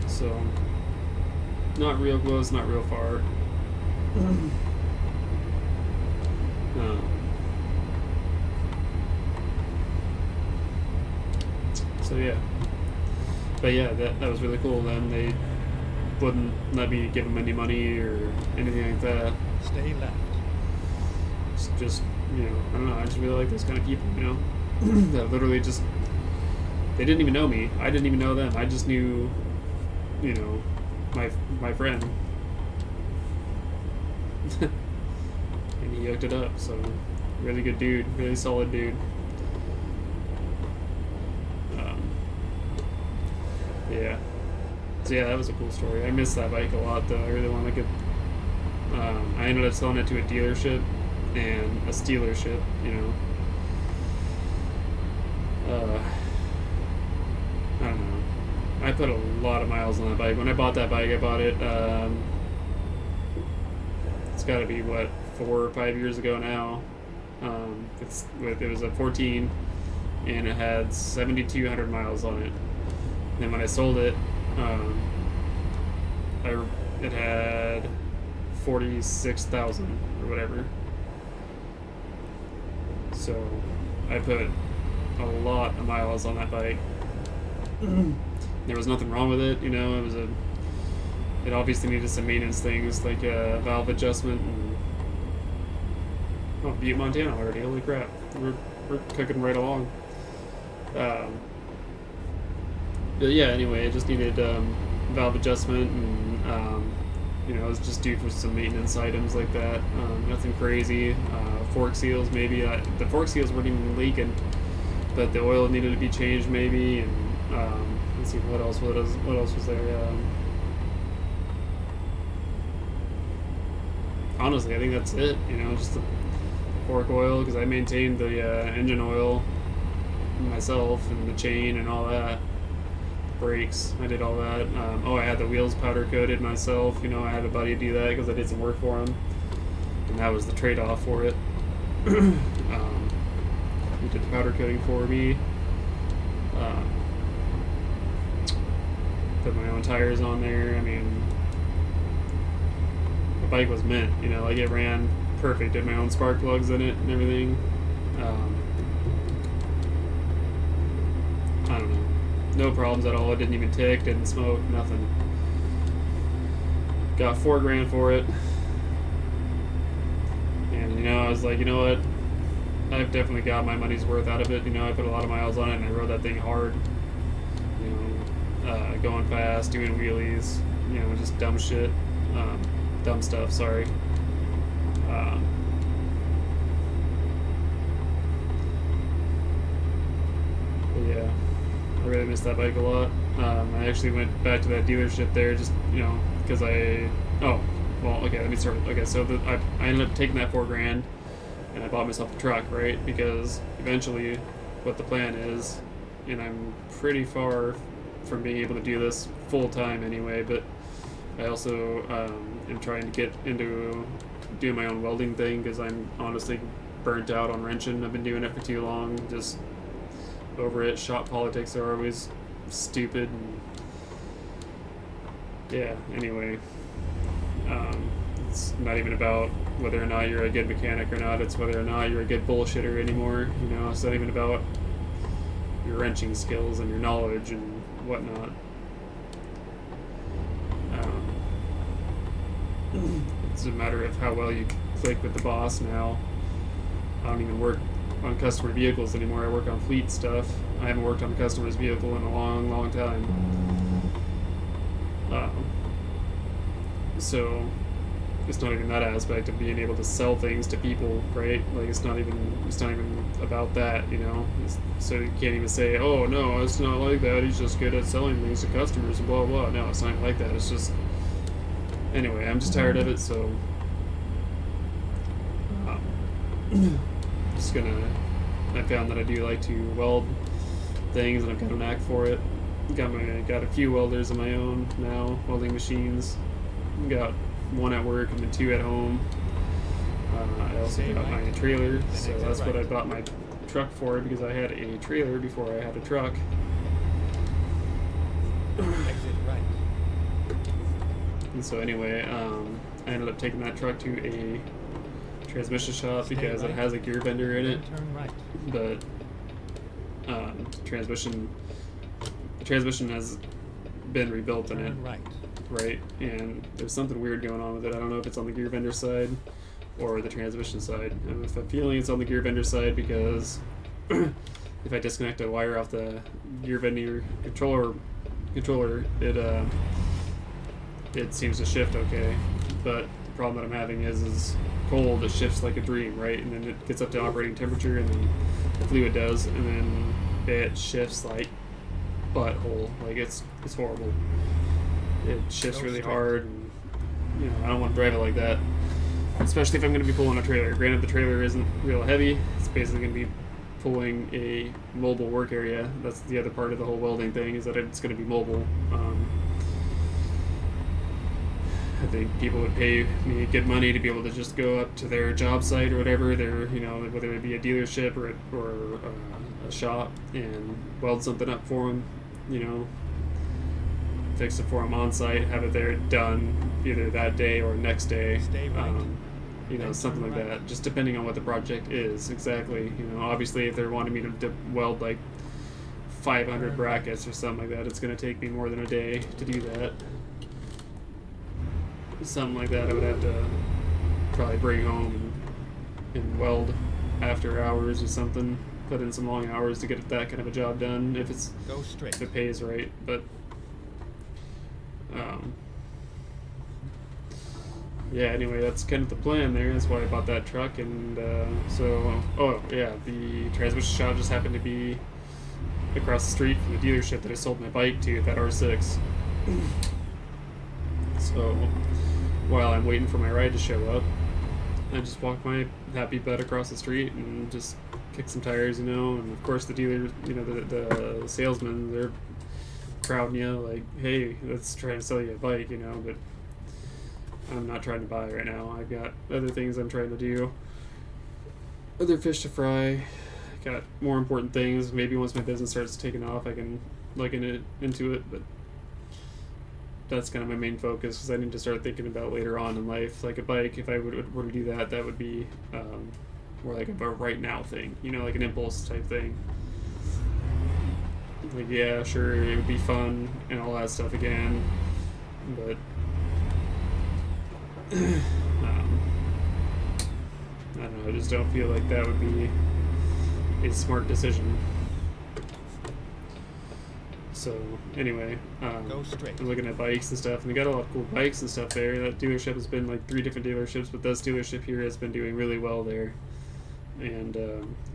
So not real close, not real far. So yeah, but yeah, that was really cool. Then they wouldn't let me give them any money or anything like that. Stay left. It's just, you know, I don't know, I just really like those kind of people, you know, that literally just, they didn't even know me. I didn't even know them. I just knew, you know, my friend. And he hooked it up, so really good dude, really solid dude. Yeah. So yeah, that was a cool story. I miss that bike a lot though. I really want to get. I ended up selling it to a dealership and a stealership. You know. I don't know. I put a lot of miles on that bike. When I bought that bike, I bought it. It's got to be what 4 or 5 years ago now. It was a 14, and it had 7,200 miles on it. And then when I sold it, it had 46,000 or whatever. So I put a lot of miles on that bike. There was nothing wrong with it, you know. It obviously needed some maintenance things like valve adjustment. And, oh, Butte, Montana already! Holy crap, we're cooking right along. But yeah, anyway, it just needed valve adjustment, and you know, it was just due for some maintenance items like that. Nothing crazy. Fork seals, maybe. The fork seals weren't even leaking, but the oil needed to be changed, maybe. And let's see, what else was there? Honestly, I think that's it. You know, just the fork oil, because I maintained the engine oil myself and the chain and all that. Brakes, I did all that. I had the wheels powder coated myself. You know, I had a buddy do that because I did some work for him, and that was the trade-off for it. He did the powder coating for me. Put my own tires on there. I mean, the bike was mint. You know, like it ran perfect. Did my own spark plugs in it and everything. I don't know. No problems at all. It didn't even tick, didn't smoke, nothing. Got $4,000 for it. And, you know, I was like, you know what? I've definitely got my money's worth out of it. You know, I put a lot of miles on it and I rode that thing hard. You know, going fast, doing wheelies, you know, just dumb shit. Dumb stuff, sorry. Yeah. I really miss that bike a lot. I actually went back to that dealership there just, you know, because let me start. Okay, so I ended up taking that $4,000 and I bought myself a truck, right? Because eventually what the plan is, and I'm pretty far from being able to do this full time anyway, but I also am trying to get into doing my own welding thing because I'm honestly burnt out on wrenching. I've been doing it for too long, just over it. Shop politics are always stupid. And yeah, anyway, it's not even about whether or not you're a good mechanic or not, it's whether or not you're a good bullshitter anymore. You know, it's not even about your wrenching skills and your knowledge and whatnot. It's a matter of how well you click with the boss now. I don't even work on customer vehicles anymore. I work on fleet stuff. I haven't worked on a customer's vehicle in a long, long time. So it's not even that aspect of being able to sell things to people, right? Like it's not even about that, you know. So you can't even say, oh no, it's not like that. He's just good at selling things to customers and blah blah. No, it's not like that. It's just anyway. I'm just tired of it, so just gonna. I found that I do like to weld things, and I've got a knack for it. Got a few welders of my own now, welding machines. Got one at work and then 2 at home. I also got my trailer, so that's what I bought my truck for, because I had a trailer before I had a truck. Exit right. And so anyway, I ended up taking that truck to a transmission shop because it has a gear bender in it. Turn right. But the transmission has been rebuilt in it. Turn right. right? And there's something weird going on with it. I don't know if it's on the gear vendor side or the transmission side. And if I'm feeling it's on the gear vendor side because if I disconnect a wire off the gear vendor controller, it seems to shift okay. But the problem that I'm having is cold, it shifts like a dream, right? And then it gets up to operating temperature, and then the fluid does, and then it shifts like butthole. Like it's horrible. It shifts really hard, and I don't want to drive it like that. Especially if I'm going to be pulling a trailer. Granted, the trailer isn't real heavy. It's basically going to be pulling a mobile work area. That's the other part of the whole welding thing, is that it's going to be mobile. I think people would pay me good money to be able to just go up to their job site or whatever, whether it be a dealership or a shop, and weld something up for them, fix it for them on site, have it there done either that day or next day. Stay right. Something like that, just depending on what the project is exactly. Obviously if they're wanting me to weld like 500 brackets or something like that, it's going to take me more than a day to do that. Something like that I would have to probably bring home and weld after hours or something, put in some long hours to get that kind of a job done if it pays right. But yeah, anyway, that's kind of the plan there. That's why I bought that truck. And the transmission shop just happened to be across the street from the dealership that I sold my bike to, that R6. So while I'm waiting for my ride to show up, I just walk my happy butt across the street and just kick some tires, and of course the dealer, the salesman, they're crowding you like, hey, let's try and sell you a bike, but I'm not trying to buy right now. I've got other things I'm trying to do, other fish to fry, got more important things. Maybe once my business starts taking off, I can look into it, but that's kind of my main focus, because I need to start thinking about later on in life, like a bike. If I were to do that, that would be more like a right now thing, like an impulse type thing. Like, yeah, sure, it would be fun and all that stuff again, but I don't know, I just don't feel like that would be a smart decision. So anyway, Go straight. I was looking at bikes and stuff, and they got a lot of cool bikes and stuff there. That dealership has been like 3 different dealerships, but this dealership here has been doing really well there. And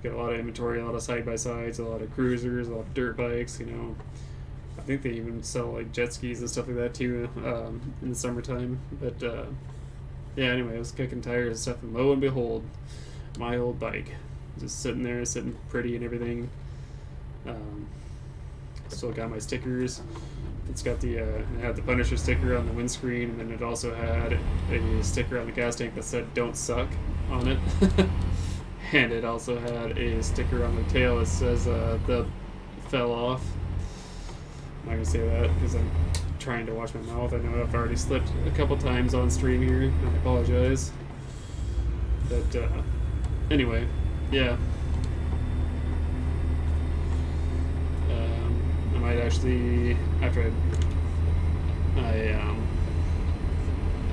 got a lot of inventory, a lot of side-by-sides, a lot of cruisers, a lot of dirt bikes, I think they even sell like jet skis and stuff like that too in the summertime. But yeah, anyway, I was kicking tires and stuff, and lo and behold, my old bike. Just sitting there, sitting pretty and everything. Still got my stickers. It's got it had the Punisher sticker on the windscreen, and then it also had a sticker on the gas tank that said "Don't suck" on it. And it also had a sticker on the tail that says "The fell off." I'm not gonna say that because I'm trying to watch my mouth. I know I've already slipped a couple times on stream here, and I apologize. But anyway, yeah. I might actually, after I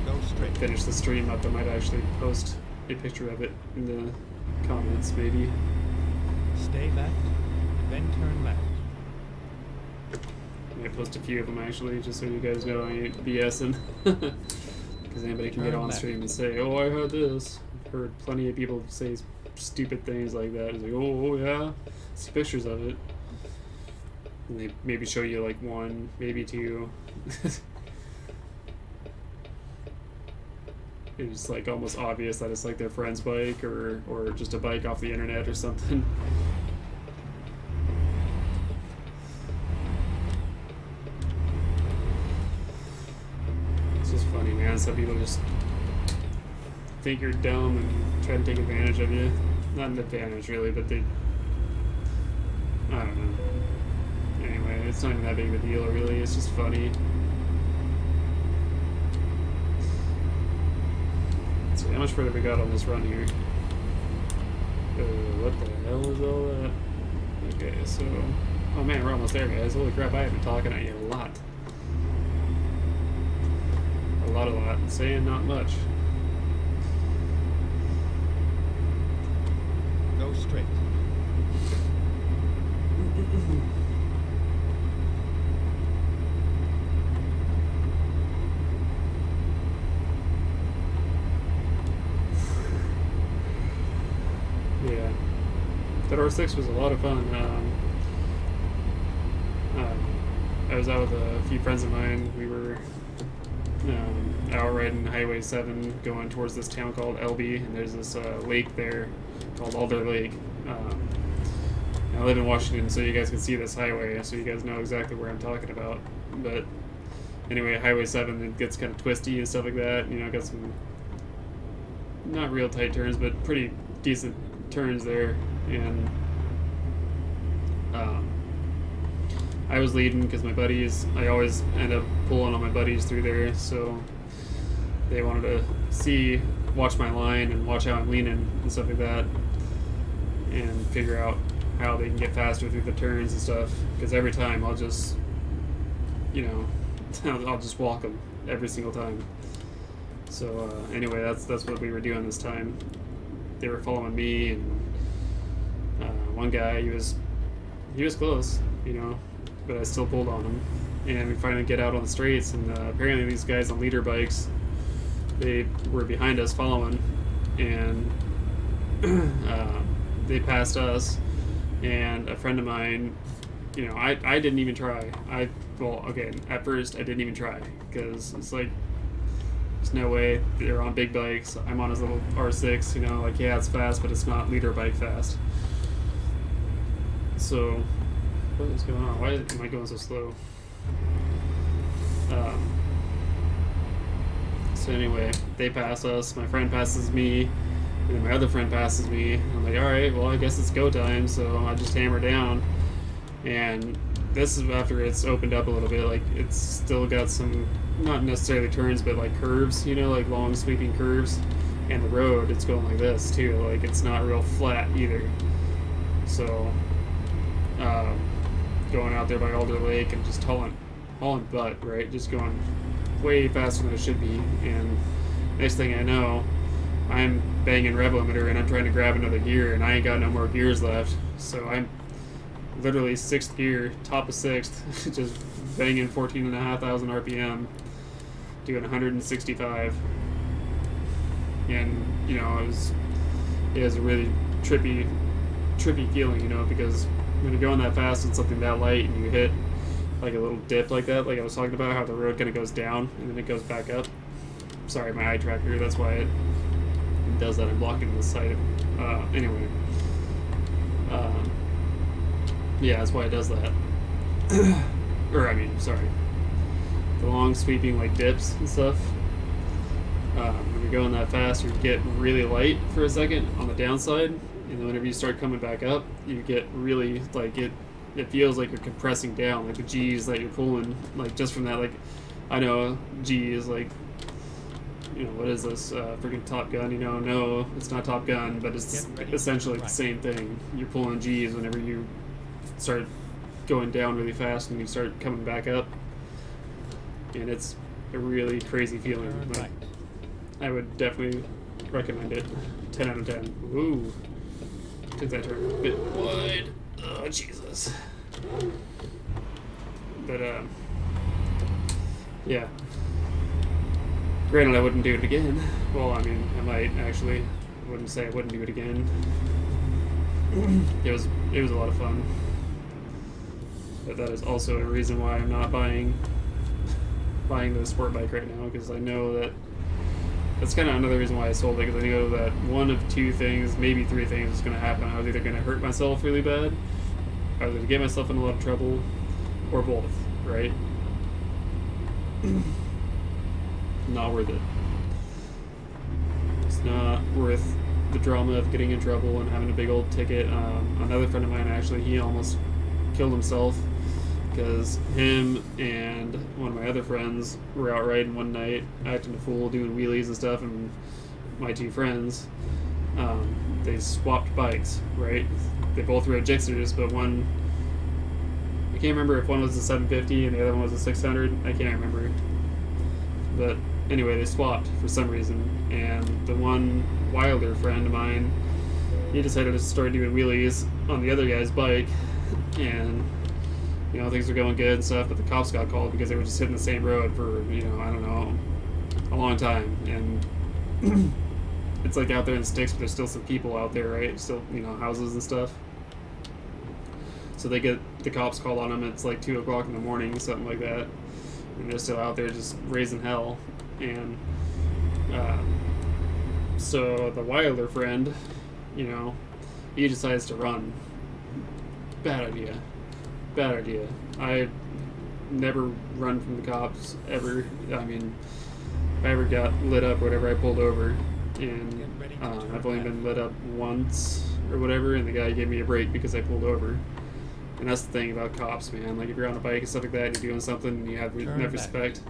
Go straight. finish the stream up, I might actually post a picture of it in the comments, maybe. Stay left, then turn left. I might post a few of them actually, just so you guys know I ain't BSing. Because anybody can get Turn on left. stream and say, "Oh, I heard this." I've heard plenty of people say stupid things like that. It's like, "Oh yeah," see pictures of it. And they maybe show you like 1, maybe 2. It's like almost obvious that it's like their friend's bike or just a bike off the internet or something. It's just funny, man. Some people just think you're dumb and try to take advantage of you. Not an advantage really, but they, I don't know. Anyway, it's not even that big of a deal, really. It's just funny. Let's see, how much further we got on this run here? What the hell is all that? Okay, so... Oh man, we're almost there, guys. Holy crap, I have been talking at you a lot. lot. Saying not much. Go straight. Yeah. That R6 was a lot of fun. I was out with a few friends of mine. We were out riding Highway 7 going towards this town called Elby, and there's this lake there called Alder Lake. I live in Washington, so you guys can see this highway, so you guys know exactly where I'm talking about. But anyway, Highway 7, it gets kind of twisty and stuff like that. You know, got some not real tight turns, but pretty decent turns there. And I was leading because my buddies, I always end up pulling on my buddies through there, so they wanted to watch my line and watch how I'm leaning and stuff like that, and figure out how they can get faster through the turns and stuff. Because every time I'll just, I'll just walk them every single time. So anyway, that's what we were doing this time. They were following me, and one guy, he was close, but I still pulled on him. And we finally get out on the straights, and apparently these guys on leader bikes, they were behind us following, and they passed us. And a friend of mine, I didn't even try. At first I didn't even try, because it's like, there's no way. They're on big bikes. I'm on his little R6, yeah, it's fast, but it's not leader bike fast. So, what is going on? Why am I going so slow? So anyway, they pass us. My friend passes me, and then my other friend passes me. I'm like, all right, well, I guess it's go time. So I just hammer down, and this is after it's opened up a little bit. Like, it's still got some, not necessarily turns, but like curves, like long sweeping curves. And the road, it's going like this too. Like, it's not real flat either. So, going out there by Alder Lake and just hauling butt, right? Just going way faster than it should be. And next thing I know, I'm banging rev limiter and I'm trying to grab another gear, and I ain't got no more gears left. So I'm literally 6th gear, top of 6th, just banging 14,500 RPM, doing 165. And, it was a really trippy feeling, because when you're going that fast and something that light and you hit like a little dip like that, like I was talking about, how the road kind of goes down and then it goes back up. Sorry, my eye tracker, that's why it does that. I'm blocking the side of anyway. Yeah, that's why it does that. Sorry. The long sweeping like dips and stuff. When you're going that fast, you get really light for a second on the downside, and then whenever you start coming back up, you get really, like, it feels like you're compressing down, like the G's that you're pulling, like, just from that. Like, I know G is like, what is this, freaking Top Gun, no, it's not Top Gun, but it's essentially the same thing. You're pulling G's whenever you start going down really fast and you start coming back up, and it's a really crazy feeling. Like, I would definitely recommend it. 10 out of 10. Ooh. Took that turn a bit wide. Oh, Jesus. But, yeah. Granted, I wouldn't do it again. Well, I might, actually. I wouldn't say I wouldn't do it again. It was a lot of fun. But that is also a reason why I'm not buying the sport bike right now, because I know that that's kind of another reason why I sold it, because I know that one of two things, maybe three things, is going to happen. I was either going to hurt myself really bad, I was going to get myself in a lot of trouble, or both, right? Not worth it. It's not worth the drama of getting in trouble and having a big old ticket. Another friend of mine, actually, he almost killed himself because him and one of my other friends were out riding one night, acting a fool, doing wheelies and stuff, and my two friends, they swapped bikes, right? They both rode Gixxers, but one, I can't remember if one was a 750 and the other one was a 600, I can't remember. But anyway, they swapped for some reason, and the one Wilder friend of mine, he decided to start doing wheelies on the other guy's bike, and things were going good and stuff, but the cops got called because they were just hitting the same road for I don't know, a long time, and it's like out there in the sticks, but there's still some people out there, right? Still houses and stuff. So they get the cops called on them. It's like 2 o'clock in the morning, something like that, and they're still out there just raising hell. And so the Wilder friend, he decides to run. Bad idea. I never run from the cops ever. I mean, if I ever got lit up or whatever, I pulled over, and I've only been lit up once or whatever, and the guy gave me a break because I pulled over. And that's the thing about cops, man. Like, if you're on a bike and stuff like that, and you're doing something, and you have enough respect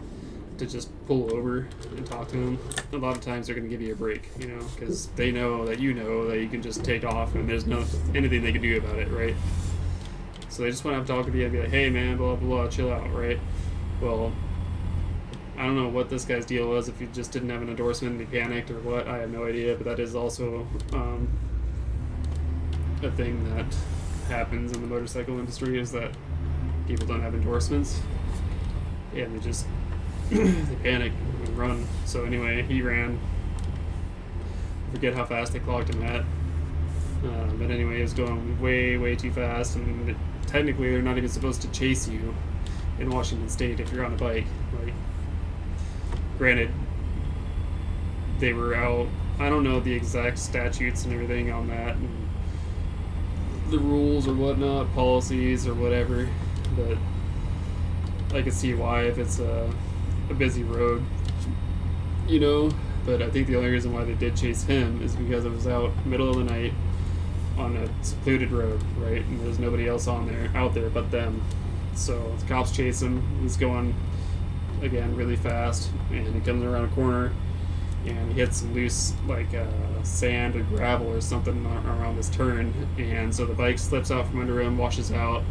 to just pull over and talk to them, a lot of times they're going to give you a break, because they know that you can just take off, and there's anything they can do about it, right? So they just want to have a talk with you and be like, hey, man, blah, blah, blah, chill out, right? Well, I don't know what this guy's deal was, if he just didn't have an endorsement and he panicked or what, I have no idea, but that is also a thing that happens in the motorcycle industry, is that people don't have endorsements and they just they panic and run. So anyway, he ran. I forget how fast they clocked him at, but anyway, he was going way too fast, and technically they're not even supposed to chase you in Washington State if you're on a bike. Like, granted, they were out, I don't know the exact statutes and everything on that, and the rules or whatnot, policies or whatever, but I can see why if it's a busy road, but I think the only reason why they did chase him is because it was out middle of the night on a secluded road, right, and there's nobody else out there but them. So the cops chase him, he's going again really fast, and he comes around a corner and he hits some loose sand or gravel or something around this turn, and so the bike slips out from under him, washes out,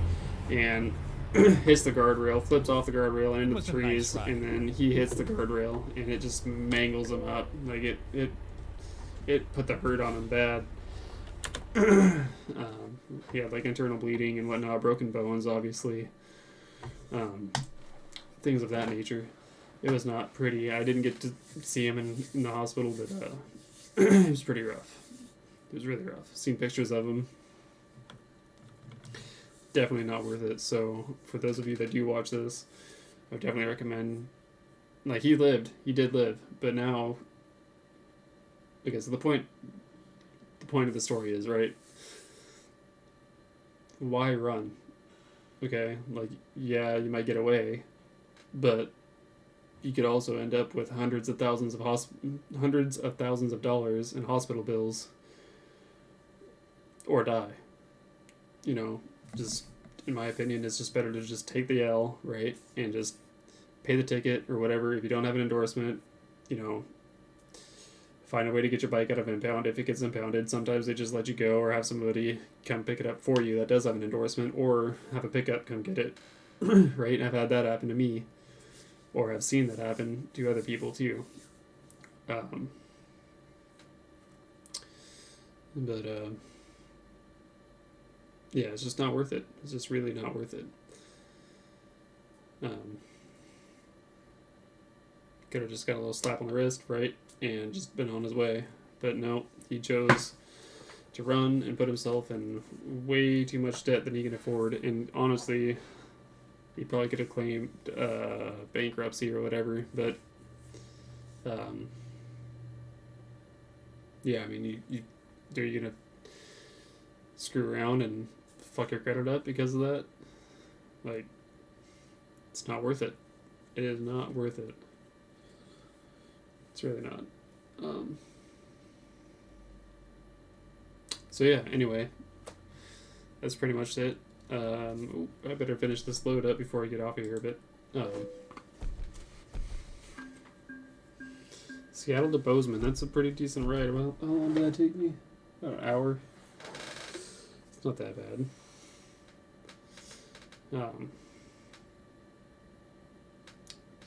and hits the guardrail, flips off the guardrail and into the trees, and then he hits the guardrail, and it just mangles him up. Like, it put the hurt on him bad. He had like internal bleeding and whatnot, broken bones, obviously, things of that nature. It was not pretty. I didn't get to see him in the hospital, but it was pretty rough. It was really rough. Seen pictures of him. Definitely not worth it. So for those of you that do watch this, I would definitely recommend. Like, he did live, but now, because the point of the story is, right, why run? Okay, like, yeah, you might get away, but you could also end up with hundreds of thousands of dollars in hospital bills, or die. Just, in my opinion, it's just better to just take the L, right, and just pay the ticket or whatever. If you don't have an endorsement, find a way to get your bike out of impound. If it gets impounded, sometimes they just let you go, or have somebody come pick it up for you that does have an endorsement, or have a pickup come get it. Right? I've had that happen to me, or I've seen that happen to other people too. Yeah, it's just not worth it. It's just really not worth it. Could have just got a little slap on the wrist, right, and just been on his way. But no, he chose to run and put himself in way too much debt than he can afford. And honestly, he probably could have claimed bankruptcy or whatever. But yeah, I mean, are you gonna screw around and fuck your credit up because of that? Like, it's not worth it. It is not worth it. It's really not. So yeah, anyway, that's pretty much it. I better finish this load up before I get off of here, but Seattle to Bozeman, that's a pretty decent ride. Well, how long did that take me? About an hour. It's not that bad.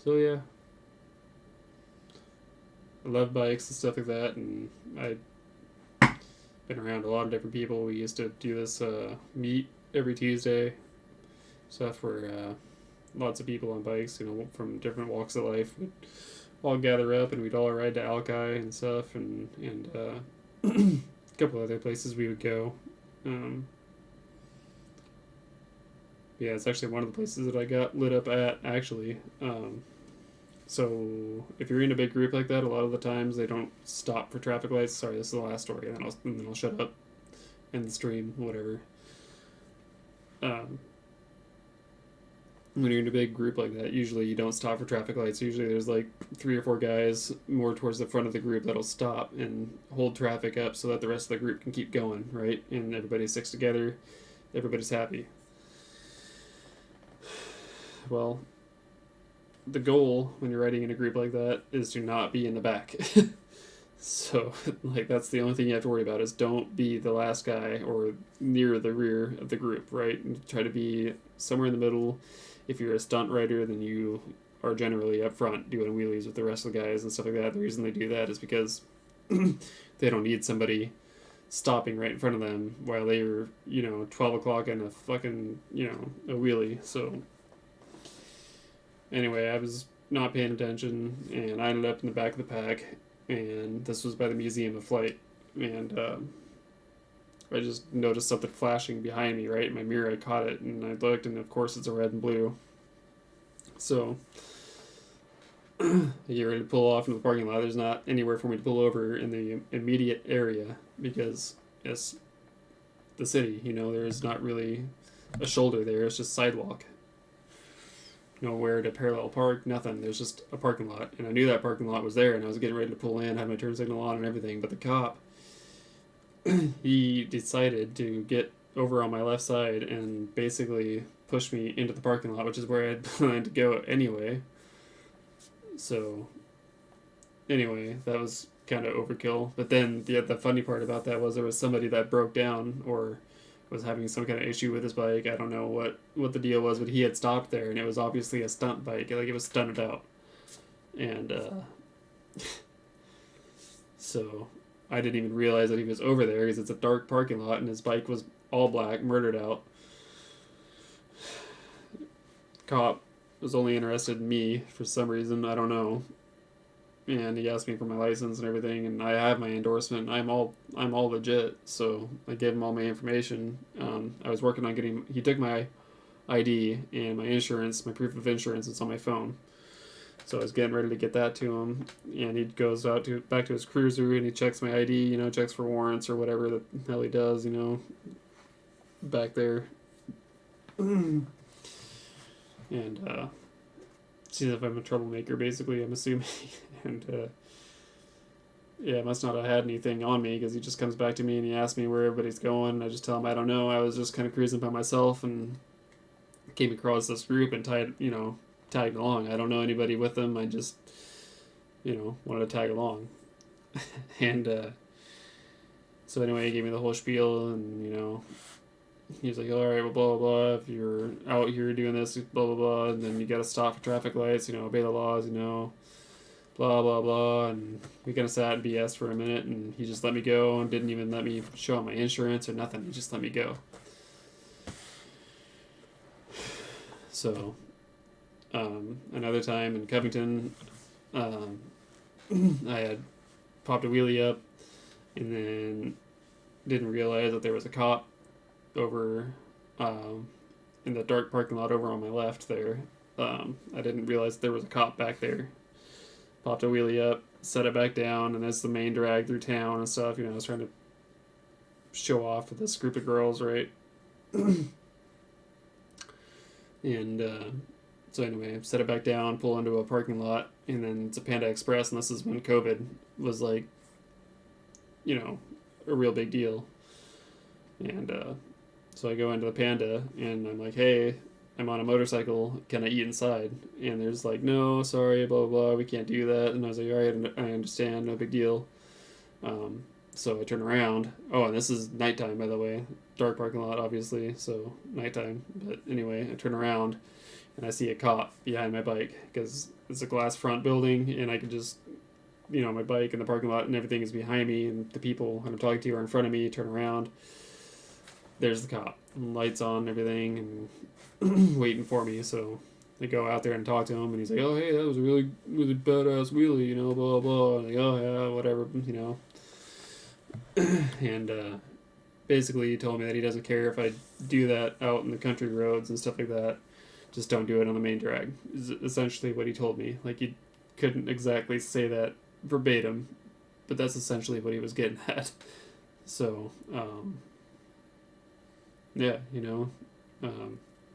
So yeah, I love bikes and stuff like that, and I've been around a lot of different people. We used to do this meet every Tuesday, stuff where lots of people on bikes, from different walks of life would all gather up, and we'd all ride to Alki and stuff, and a couple other places we would go. Yeah, it's actually one of the places that I got lit up at, actually. So if you're in a big group like that, a lot of the times they don't stop for traffic lights. Sorry, this is the last story, and then I'll shut up and the stream, whatever. When you're in a big group like that, usually you don't stop for traffic lights. Usually there's like 3 or 4 guys more towards the front of the group that'll stop and hold traffic up so that the rest of the group can keep going, right? And everybody sticks together, everybody's happy. Well, the goal when you're riding in a group like that is to not be in the back. So, that's the only thing you have to worry about is don't be the last guy or near the rear of the group, right? And try to be somewhere in the middle. If you're a stunt rider, then you are generally up front doing wheelies with the rest of the guys and stuff like that. The reason they do that is because they don't need somebody stopping right in front of them while they're, 12 o'clock in a fucking, a wheelie. So, anyway, I was not paying attention, and I ended up in the back of the pack, and this was by the Museum of Flight, and I just noticed something flashing behind me, right? In my mirror, I caught it, and I looked, and of course it's a red and blue. So, I get ready to pull off into the parking lot. There's not anywhere for me to pull over in the immediate area, because it's the city, there's not really a shoulder there, it's just sidewalk. Nowhere to parallel park, nothing. There's just a parking lot, and I knew that parking lot was there, and I was getting ready to pull in, had my turn signal on and everything, but the cop, he decided to get over on my left side and basically push me into the parking lot, which is where I had planned to go anyway. So, anyway, that was kind of overkill. But then the funny part about that was there was somebody that broke down or was having some kind of issue with his bike. I don't know what the deal was, but he had stopped there, and it was obviously a stunt bike. Like, it was stunted out. And so I didn't even realize that he was over there because it's a dark parking lot, and his bike was all black, murdered out. Cop was only interested in me for some reason, I don't know. And he asked me for my license and everything, and I have my endorsement. I'm all legit, so I gave him all my information. I was working on getting. He took my ID and my insurance, my proof of insurance. It's on my phone, so I was getting ready to get that to him. And he goes back to his cruiser and he checks my ID. Checks for warrants or whatever the hell he does. Back there, and sees if I'm a troublemaker. Basically, I'm assuming. And, yeah, must not have had anything on me because he just comes back to me and he asks me where everybody's going. I just tell him I don't know. I was just kind of cruising by myself and came across this group and tagged along. I don't know anybody with them. I just, wanted to tag along. And so anyway, he gave me the whole spiel and, he was like, all right, well, blah, blah, blah. If you're out here doing this, blah, blah, blah, and then you got to stop for traffic lights, obey the laws, blah, blah, blah, and we kind of sat and BS for a minute, and he just let me go and didn't even let me show him my insurance or nothing. He just let me go. So, another time in Covington, I had popped a wheelie up and then didn't realize that there was a cop over in the dark parking lot over on my left there. I didn't realize there was a cop back there. Popped a wheelie up, set it back down, and as the main drag through town and stuff, I was trying to show off with this group of girls, right? And so anyway, set it back down, pull into a parking lot, and then it's a Panda Express, and this is when COVID was like, a real big deal. And so I go into the Panda, and I'm like, hey, I'm on a motorcycle, can I eat inside? And there's like, no, sorry, blah, blah, blah, we can't do that. And I was like, all right, I understand, no big deal. So I turn around. Oh, and this is nighttime, by the way. Dark parking lot, obviously, so nighttime. But anyway, I turn around, and I see a cop behind my bike, because it's a glass front building, and I can just my bike in the parking lot and everything is behind me and the people I'm talking to are in front of me. Turn around. There's the cop. Lights on and everything and waiting for me. So I go out there and talk to him and he's like, oh, hey, that was a really, really badass wheelie, blah, blah. And I'm like, oh, yeah, whatever, And basically he told me that he doesn't care if I do that out in the country roads and stuff like that. Just don't do it on the main drag, is essentially what he told me. Like, he couldn't exactly say that verbatim, but that's essentially what he was getting at. So, yeah,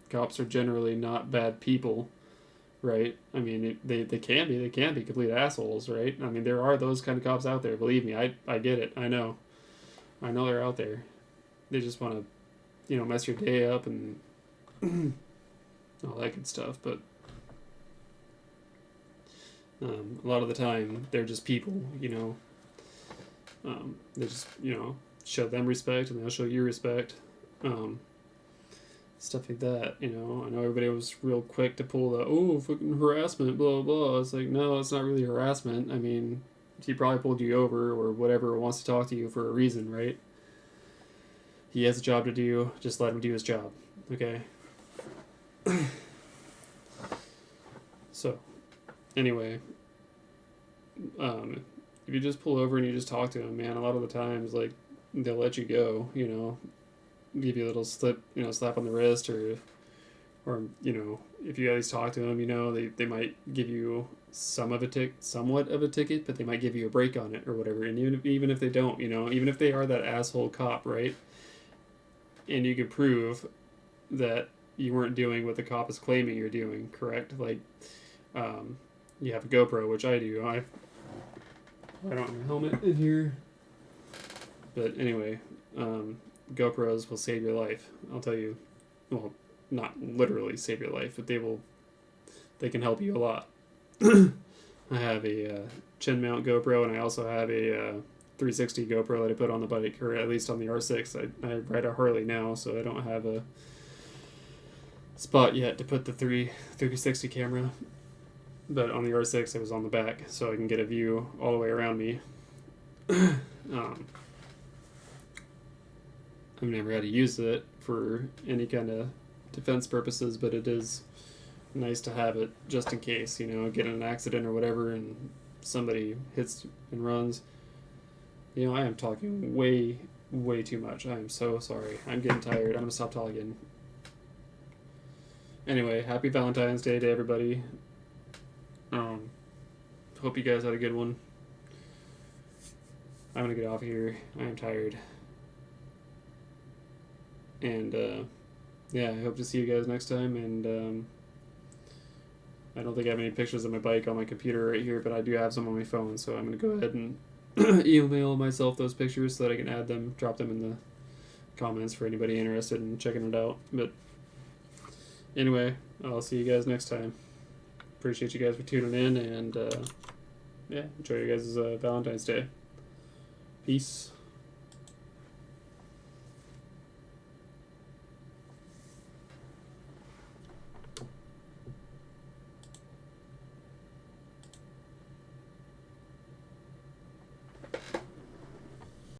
cops are generally not bad people, right? I mean, they can be complete assholes, right? I mean, there are those kind of cops out there. Believe me, I get it. I know they're out there. They just want to, mess your day up and all that good stuff. But a lot of the time, they're just people, they just, show them respect and they'll show you respect. Stuff like that, I know everybody was real quick to pull the, fucking harassment, blah, blah. It's like, no, it's not really harassment. I mean, he probably pulled you over or whatever, wants to talk to you for a reason, right? He has a job to do, just let him do his job, okay? So, anyway, if you just pull over and you just talk to him, man, a lot of the times, like, they'll let you go, give you a little slip, slap on the wrist, or if you at least talk to them, they might give you somewhat of a ticket, but they might give you a break on it or whatever. And even if they don't, even if they are that asshole cop, right? And you can prove that you weren't doing what the cop is claiming you're doing, correct? Like, you have a GoPro, which I do. I don't have a helmet in here. But anyway, GoPros will save your life. I'll tell you. Well, not literally save your life, but they can help you a lot. I have a chin mount GoPro, and I also have a 360 GoPro that I put on the bike, or at least on the R6. I ride a Harley now, so I don't have a spot yet to put the 360 camera. But on the R6, it was on the back, so I can get a view all the way around me. I've never had to use it for any kind of defense purposes, but it is nice to have it just in case, get in an accident or whatever and somebody hits and runs. I am talking way, way too much. I am so sorry. I'm getting tired. I'm going to stop talking. Anyway, happy Valentine's Day to everybody. Hope you guys had a good one. I'm going to get off here. I am tired. And, I hope to see you guys next time. And I don't think I have any pictures of my bike on my computer right here, but I do have some on my phone. So I'm going to go ahead and email myself those pictures so that I can add them, drop them in the comments for anybody interested in checking it out. But anyway, I'll see you guys next time. Appreciate you guys for tuning in, and enjoy your guys' Valentine's Day. Peace.